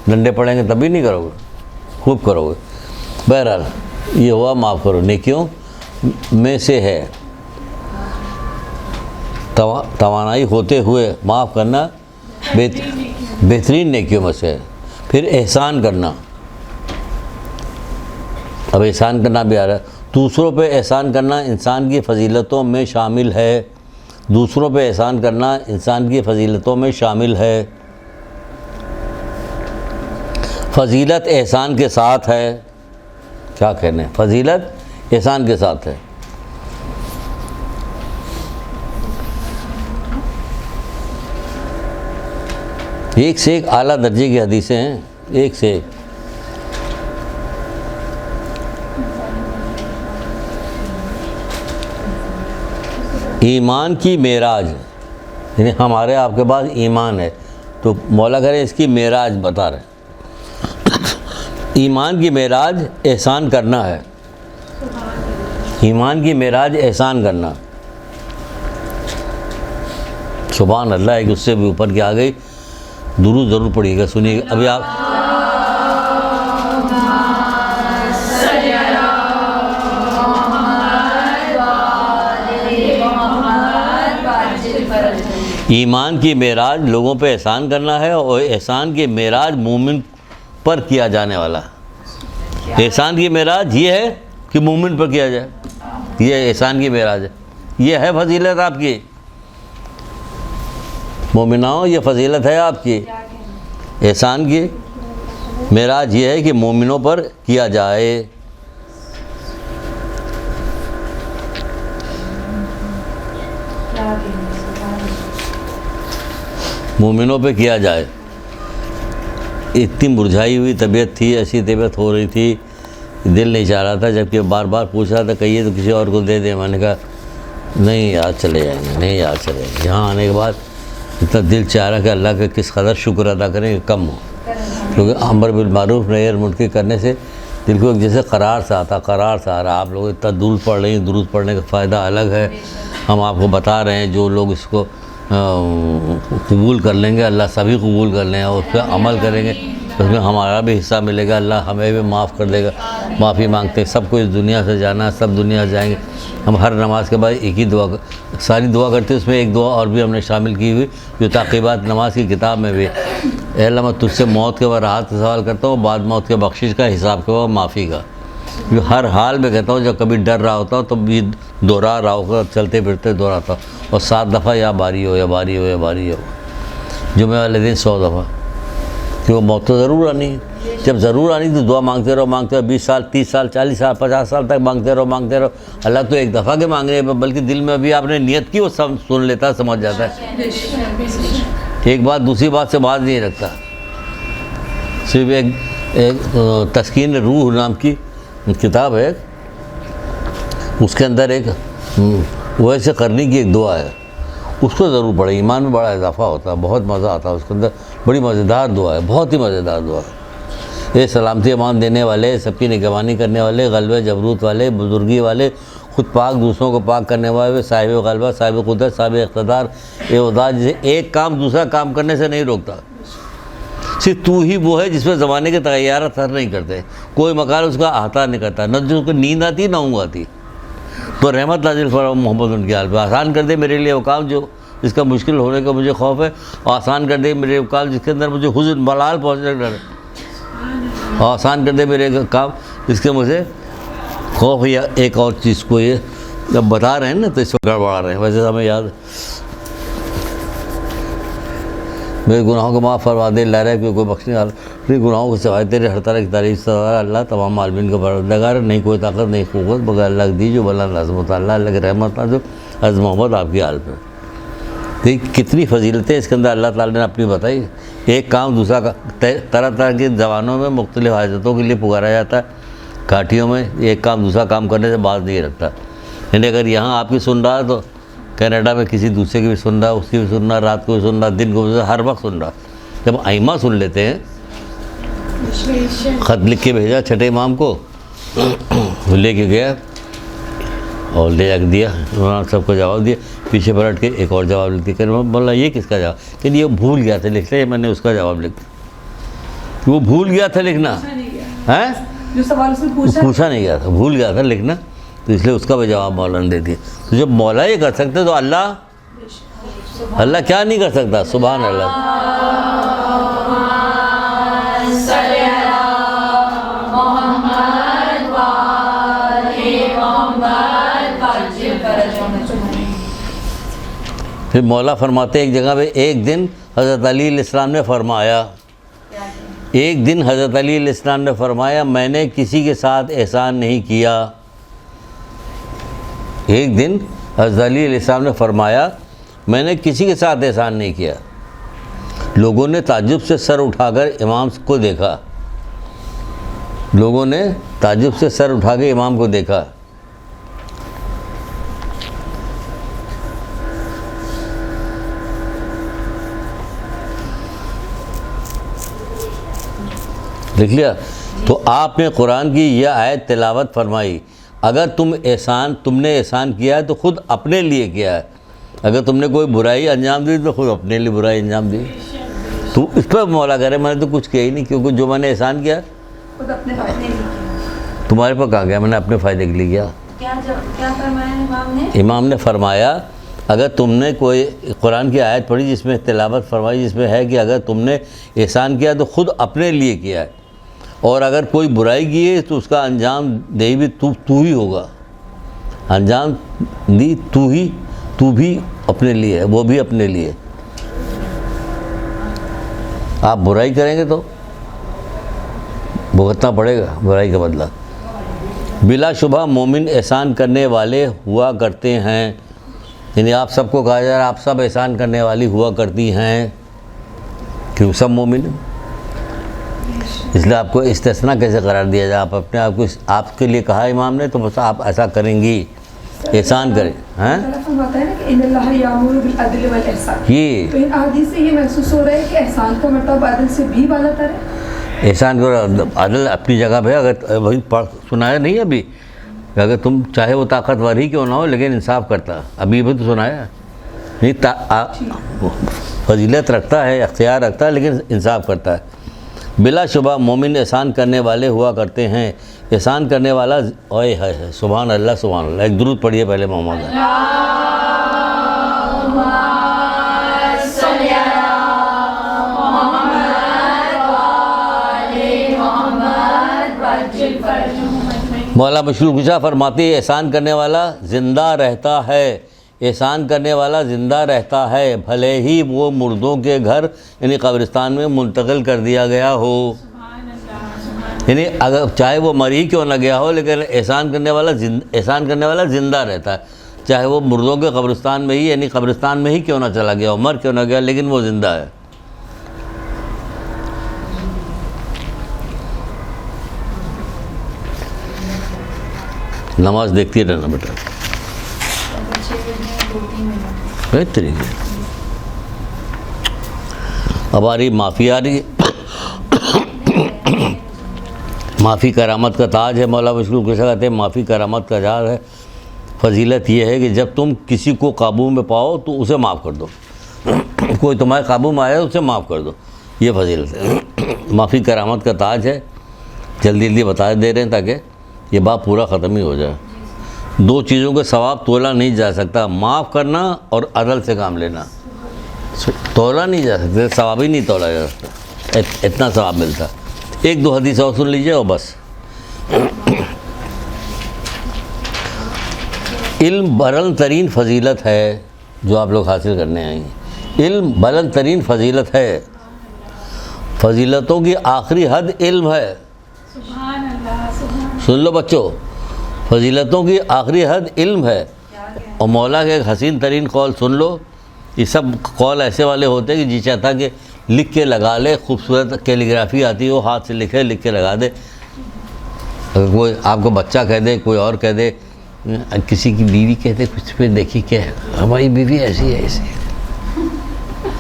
ڈنڈے پڑیں گے تب بھی نہیں کرو گے، خوب کرو گے۔ بہرحال یہ ہوا معاف کرو، نیکیوں میں سے ہے۔ توانائی ہوتے ہوئے معاف کرنا بہترین نیکیوں میں سے ہے۔ پھر احسان کرنا، اب احسان کرنا بھی آ رہا ہے۔ دوسروں پہ احسان کرنا انسان کی فضیلتوں میں شامل ہے، دوسروں پہ احسان کرنا انسان کی فضیلتوں میں شامل ہے۔ فضیلت احسان کے ساتھ ہے، کیا کہنے، فضیلت احسان کے ساتھ ہے۔ ایک سے ایک اعلیٰ درجے کی حدیثیں ہیں، ایک سے ایک۔ ایمان کی معراج، یعنی ہمارے آپ کے پاس ایمان ہے تو مولا کرے اس کی معراج بتا رہے ہیں۔ ایمان کی معراج احسان کرنا ہے، ایمان کی معراج احسان کرنا۔ سبحان اللہ، ایک اس سے بھی اوپر کی آ گئی، درود ضرور پڑھیے گا، سنیے گا۔ ابھی آپ ایمان کی معراج لوگوں پہ احسان کرنا ہے، اور احسان کی معراج مومن پر کیا جانے والا ہے۔ احسان کی معراج یہ ہے کہ مومن پر کیا جائے، یہ احسان کی معراج ہے، یہ ہے فضیلت آپ کی مومناؤں، یہ فضیلت ہے آپ کی۔ احسان کی معراج یہ ہے کہ مومنوں پر کیا جائے۔ مومنوں پہ کیا جائے۔ اتنی مرجھائی ہوئی طبیعت تھی، ایسی طبیعت ہو رہی تھی، دل نہیں چاہ رہا تھا، جبکہ بار بار پوچھ رہا تھا کہیے تو کسی اور کو دے دیں۔ میں نے کہا نہیں یار چلے جائیں گے، نہیں یار چلے جائیں گے۔ یہاں آنے کے بعد اتنا دل چاہ رہا کہ اللہ کا کس قدر شکر ادا کریں کہ کم ہو، کیونکہ امر بالمعروف نہی عن المنکر کرنے سے دل کو جیسے قرار سا آتا، قرار سا آ رہا۔ آپ لوگ اتنا درود پڑھ رہے ہیں، درود پڑھنے کا فائدہ الگ ہے، ہم آپ کو بتا رہے ہیں، جو لوگ اس کو قبول کر لیں گے اللہ سبھی قبول کر لیں، اور اس پہ عمل کریں گے، اس میں ہمارا بھی حصہ ملے گا، اللہ ہمیں بھی معاف کر دے گا۔ معافی مانگتے ہیں، سب کو اس دنیا سے جانا ہے، سب دنیا سے جائیں گے۔ ہم ہر نماز کے بعد ایک ہی دعا، ساری دعا کرتے ہیں، اس میں ایک دعا اور بھی ہم نے شامل کی ہوئی جو تعقیبات نماز کی کتاب میں بھی، اے اللہ میں تجھ سے موت کے بعد راحت کا سوال کرتا ہوں، بعد موت کے بخشش کا، حساب کے بعد معافی کا۔ جو ہر حال میں کہتا ہوں، جب کبھی ڈر رہا ہوتا ہوں تو بھی دوہرا رہا ہوگا، چلتے پھرتے دوہراتا ہوں، اور 7 دفعہ یا باری ہو یا باری ہو یا باری ہو، جمعہ والے دن 100 دفعہ، کہ وہ موت تو ضرور آنی ہے۔ جب ضرور آنی تو دعا مانگتے رہو، مانگتے رہو، 20 سال 30 سال 40 سال 50 سال تک مانگتے رہو، مانگتے رہو۔ اللہ تو ایک دفعہ کے مانگنے پر، بلکہ دل میں ابھی آپ نے نیت کی وہ سب سن لیتا ہے، سمجھ جاتا ہے۔ ایک بات دوسری بات سے بات نہیں رکھتا، صرف ایک تسکین روح نام کی کتاب ہے، اس کے اندر ایک ویسے کرنے کی ایک دعا ہے، اس کو ضرور پڑھیں، ایمان میں بڑا اضافہ ہوتا ہے، بہت مزہ آتا ہے اس کے اندر، بڑی مزیدار دعا ہے، بہت ہی مزیدار دعا ہے۔ اے سلامتی امان دینے والے، سب کی نگہبانی کرنے والے، غلبہ جبروت والے، بزرگی والے، خود پاک دوسروں کو پاک کرنے والے، صاحب غلبہ، صاحب قدرت، صاحب اقتدار، اے خدا جسے ایک کام دوسرا کام کرنے سے نہیں روکتا، صرف تو ہی وہ ہے جس میں زمانے کے تغیرات اثر نہیں کرتے، کوئی مکان اس کا احاطہ نہیں کرتا، نہ جو کو نیند آتی نہ اونگ آتی، تو رحمت نازل فرما محمد ان کے حال پہ، آسان کر دے میرے لیے وہ کام جو جس کا مشکل ہونے کا مجھے خوف ہے، اور آسان کر دے میرے کام جس کے اندر مجھے حزن ملال پہنچنے کا ڈر ہے، اور آسان کر دے میرے کام جس کے مجھے خوف یا ایک اور چیز کو، یہ جب بتا رہے ہیں نا تو اس کو گڑبڑا رہے ہیں، ویسے ہمیں یاد ہے میرے گناہوں کو معاف فرما دے، اللہ رہے کوئی بخشنے والا، اپنے گناہوں کو سوائے تیرے ہر طرح کی تعریف سے اللہ تمام عالمین کا پروردگار ہے، نہیں کوئی طاقت نہیں قوت بغیر اللہ کی دی جو بلند عظمت، اللہ کی رحمت جو عز محمد آپ کی حال پہ۔ دیکھ کتنی فضیلتیں اس کے اندر اللہ تعالیٰ نے اپنی بتائی، ایک کام دوسرا کا، طرح طرح کی زبانوں میں مختلف حاجتوں کے لیے پکارا جاتا ہے، کھاٹیوں میں ایک کام دوسرا کام کرنے سے باز نہیں رکھتا، یعنی اگر یہاں آپ کی سن رہا ہے تو کینیڈا میں کسی دوسرے کی بھی سن رہا، اس کی بھی سن رہا، رات کو بھی سن رہا، دن کو بھی، ہر وقت سن رہا۔ جب ائمہ سن لیتے ہیں، خط لکھ کے بھیجا چھٹے امام کو، لے کے گیا اور لے جا کے دیا، انہوں نے سب کو جواب دیا، پیچھے پلٹ کے ایک اور جواب لکھتی کہ بولا یہ کس کا جواب، کہ یہ بھول گیا تھا لکھتے، میں نے اس کا جواب لکھا، وہ بھول گیا تھا لکھنا، ہیں جو سوال اس نے پوچھا نہیں گیا تھا، بھول گیا تھا لکھنا، تو اس لیے اس کا بھی جواب مولا نے دے دیا۔ تو جب مولا یہ کر سکتے تو اللہ کیا نہیں کر سکتا، سبحان اللہ۔ پھر مولا فرماتے ایک جگہ پہ، ایک دن حضرت علی علیہ السلام نے فرمایا، ایک دن حضرت علی علیہ السلام نے فرمایا میں نے کسی کے ساتھ احسان نہیں کیا، ایک دن حضرت علی علیہ السلام نے فرمایا میں نے کسی کے ساتھ احسان نہیں کیا۔ لوگوں نے تعجب سے سر اٹھا کر امام کو دیکھا، لوگوں نے تعجب سے سر اٹھا کے امام کو دیکھا۔ دیکھ لیا، تو آپ نے قرآن کی یہ آیت تلاوت فرمائی، اگر تم نے احسان کیا ہے تو خود اپنے لیے کیا ہے، اگر تم نے کوئی برائی انجام دی تو خود اپنے لیے برائی انجام دی۔ تو اس پر مولا کہہ رہے میں نے تو کچھ کیا ہی نہیں، کیونکہ جو میں نے احسان کیا خود اپنے فائدے کے لیے، تمہارے پر کہا گیا، میں نے اپنے فائدے کے لیے کیا۔ کیا فرمایا امام نے؟ امام نے فرمایا اگر تم نے کوئی قرآن کی آیت پڑھی جس میں تلاوت فرمائی جس میں ہے کہ اگر تم نے احسان کیا تو خود اپنے لیے کیا ہے، اور اگر کوئی برائی کی ہے تو اس کا انجام دہی بھی تو ہی ہوگا، انجام دی تو بھی اپنے لیے ہے، وہ بھی اپنے لیے۔ آپ برائی کریں گے تو بھگتنا پڑے گا برائی کا بدلہ۔ بلا شبہ مومن احسان کرنے والے ہوا کرتے ہیں، یعنی آپ سب کو کہا جا رہا ہے آپ سب احسان کرنے والی ہوا کرتی ہیں، کیوں سب مومن ہیں، اس لیے آپ کو استثناء کیسے قرار دیا جائے؟ آپ اپنے آپ کو آپ کے لیے کہا امام نے تو بس آپ ایسا کریں گی، احسان کریں۔ ہاں فرماتا ہے نا کہ ان اللہ یامر بالعدل والاحسان، یہ تو ان احادیث سے یہ محسوس ہو رہا ہے کہ احسان کا مرتبہ عدل سے بھی بالا تر ہے۔ احسان کرو، عدل اپنی جگہ پہ، اگر وہی سنایا نہیں ابھی کہ اگر تم چاہے وہ طاقتور ہی کیوں نہ ہو لیکن انصاف کرتا، ابھی بھی تو سنایا نہیں، فضیلت رکھتا ہے، اختیار رکھتا ہے لیکن انصاف کرتا ہے۔ بلا شبہ مومن احسان کرنے والے ہوا کرتے ہیں، احسان کرنے والا اوئے ہے سبحان اللہ سبحان اللہ۔ ایک درود پڑھیے پہلے محمد۔ مولا مشکل کشا فرماتے ہیں احسان کرنے والا زندہ رہتا ہے، احسان کرنے والا زندہ رہتا ہے، بھلے ہی وہ مردوں کے گھر یعنی قبرستان میں منتقل کر دیا گیا ہو، یعنی اگر چاہے وہ مر ہی کیوں نہ گیا ہو لیکن احسان کرنے والا زندہ رہتا ہے، چاہے وہ مردوں کے قبرستان میں ہی یعنی قبرستان میں ہی کیوں نہ چلا گیا ہو، مر کیوں نہ گیا لیکن وہ زندہ ہے۔ نماز دیکھتی رہنا بیٹا، بہترین ہے۔ اب آ رہی معافی، آ رہی معافی کرامت کا تاج ہے، مولا مشکل کشا کہتے ہیں معافی کرامت کا تاج ہے۔ فضیلت یہ ہے کہ جب تم کسی کو قابو میں پاؤ تو اسے معاف کر دو، کوئی تمہارے قابو میں آیا اسے معاف کر دو، یہ فضیلت ہے، معافی کرامت کا تاج ہے۔ جلدی جلدی بتا دے رہے ہیں تاکہ یہ بات پورا ختم ہی ہو جائے۔ دو چیزوں کے ثواب تولا نہیں جا سکتا، معاف کرنا اور عدل سے کام لینا، تولا نہیں جا سکتا، ثواب ہی نہیں تولا جا سکتا، اتنا ثواب ملتا۔ ایک دو حدیث اور سن لیجیے اور بس۔ علم بلند ترین فضیلت ہے جو آپ لوگ حاصل کرنے آئیں گے، علم بلند ترین فضیلت ہے، فضیلتوں کی آخری حد علم ہے۔ سبحان اللہ سبحان سن لو بچوں، فضیلتوں کی آخری حد علم ہے۔ اور مولا کے ایک حسین ترین قول سن لو، یہ سب قول ایسے والے ہوتے ہیں کہ جی چاہتا کہ لکھ کے لگا لے، خوبصورت کیلیگرافی آتی ہے وہ ہاتھ سے لکھے، لکھ کے لگا دے۔ اگر کوئی آپ کو بچہ کہہ دے، کوئی اور کہہ دے، کسی کی بیوی کہتے کچھ پہ دیکھی کہ ہماری بیوی ایسی ہے، ایسی ہے،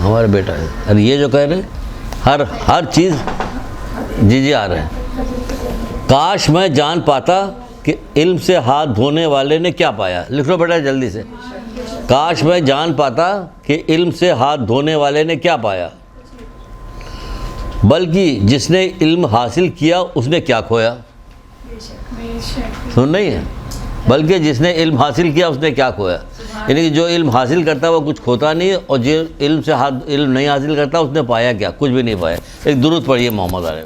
ہمارا بیٹا ہے، اور یہ جو کہہ رہے ہر چیز جی آ رہے ہیں۔ کاش میں جان پاتا کہ علم سے ہاتھ دھونے والے نے کیا پایا، لکھ لو بیٹا جلدی سے۔ کاش میں جان پاتا کہ علم سے ہاتھ دھونے والے نے کیا پایا، بلکہ جس نے علم حاصل کیا اس نے کیا کھویا۔ سن نہیں ہے، بلکہ جس نے علم حاصل کیا اس نے کیا کھویا، یعنی کہ جو علم حاصل کرتا ہے وہ کچھ کھوتا نہیں، اور جو علم سے علم نہیں حاصل کرتا اس نے پایا کیا، کچھ بھی نہیں پایا۔ ایک درود پڑھیے محمد علیہ۔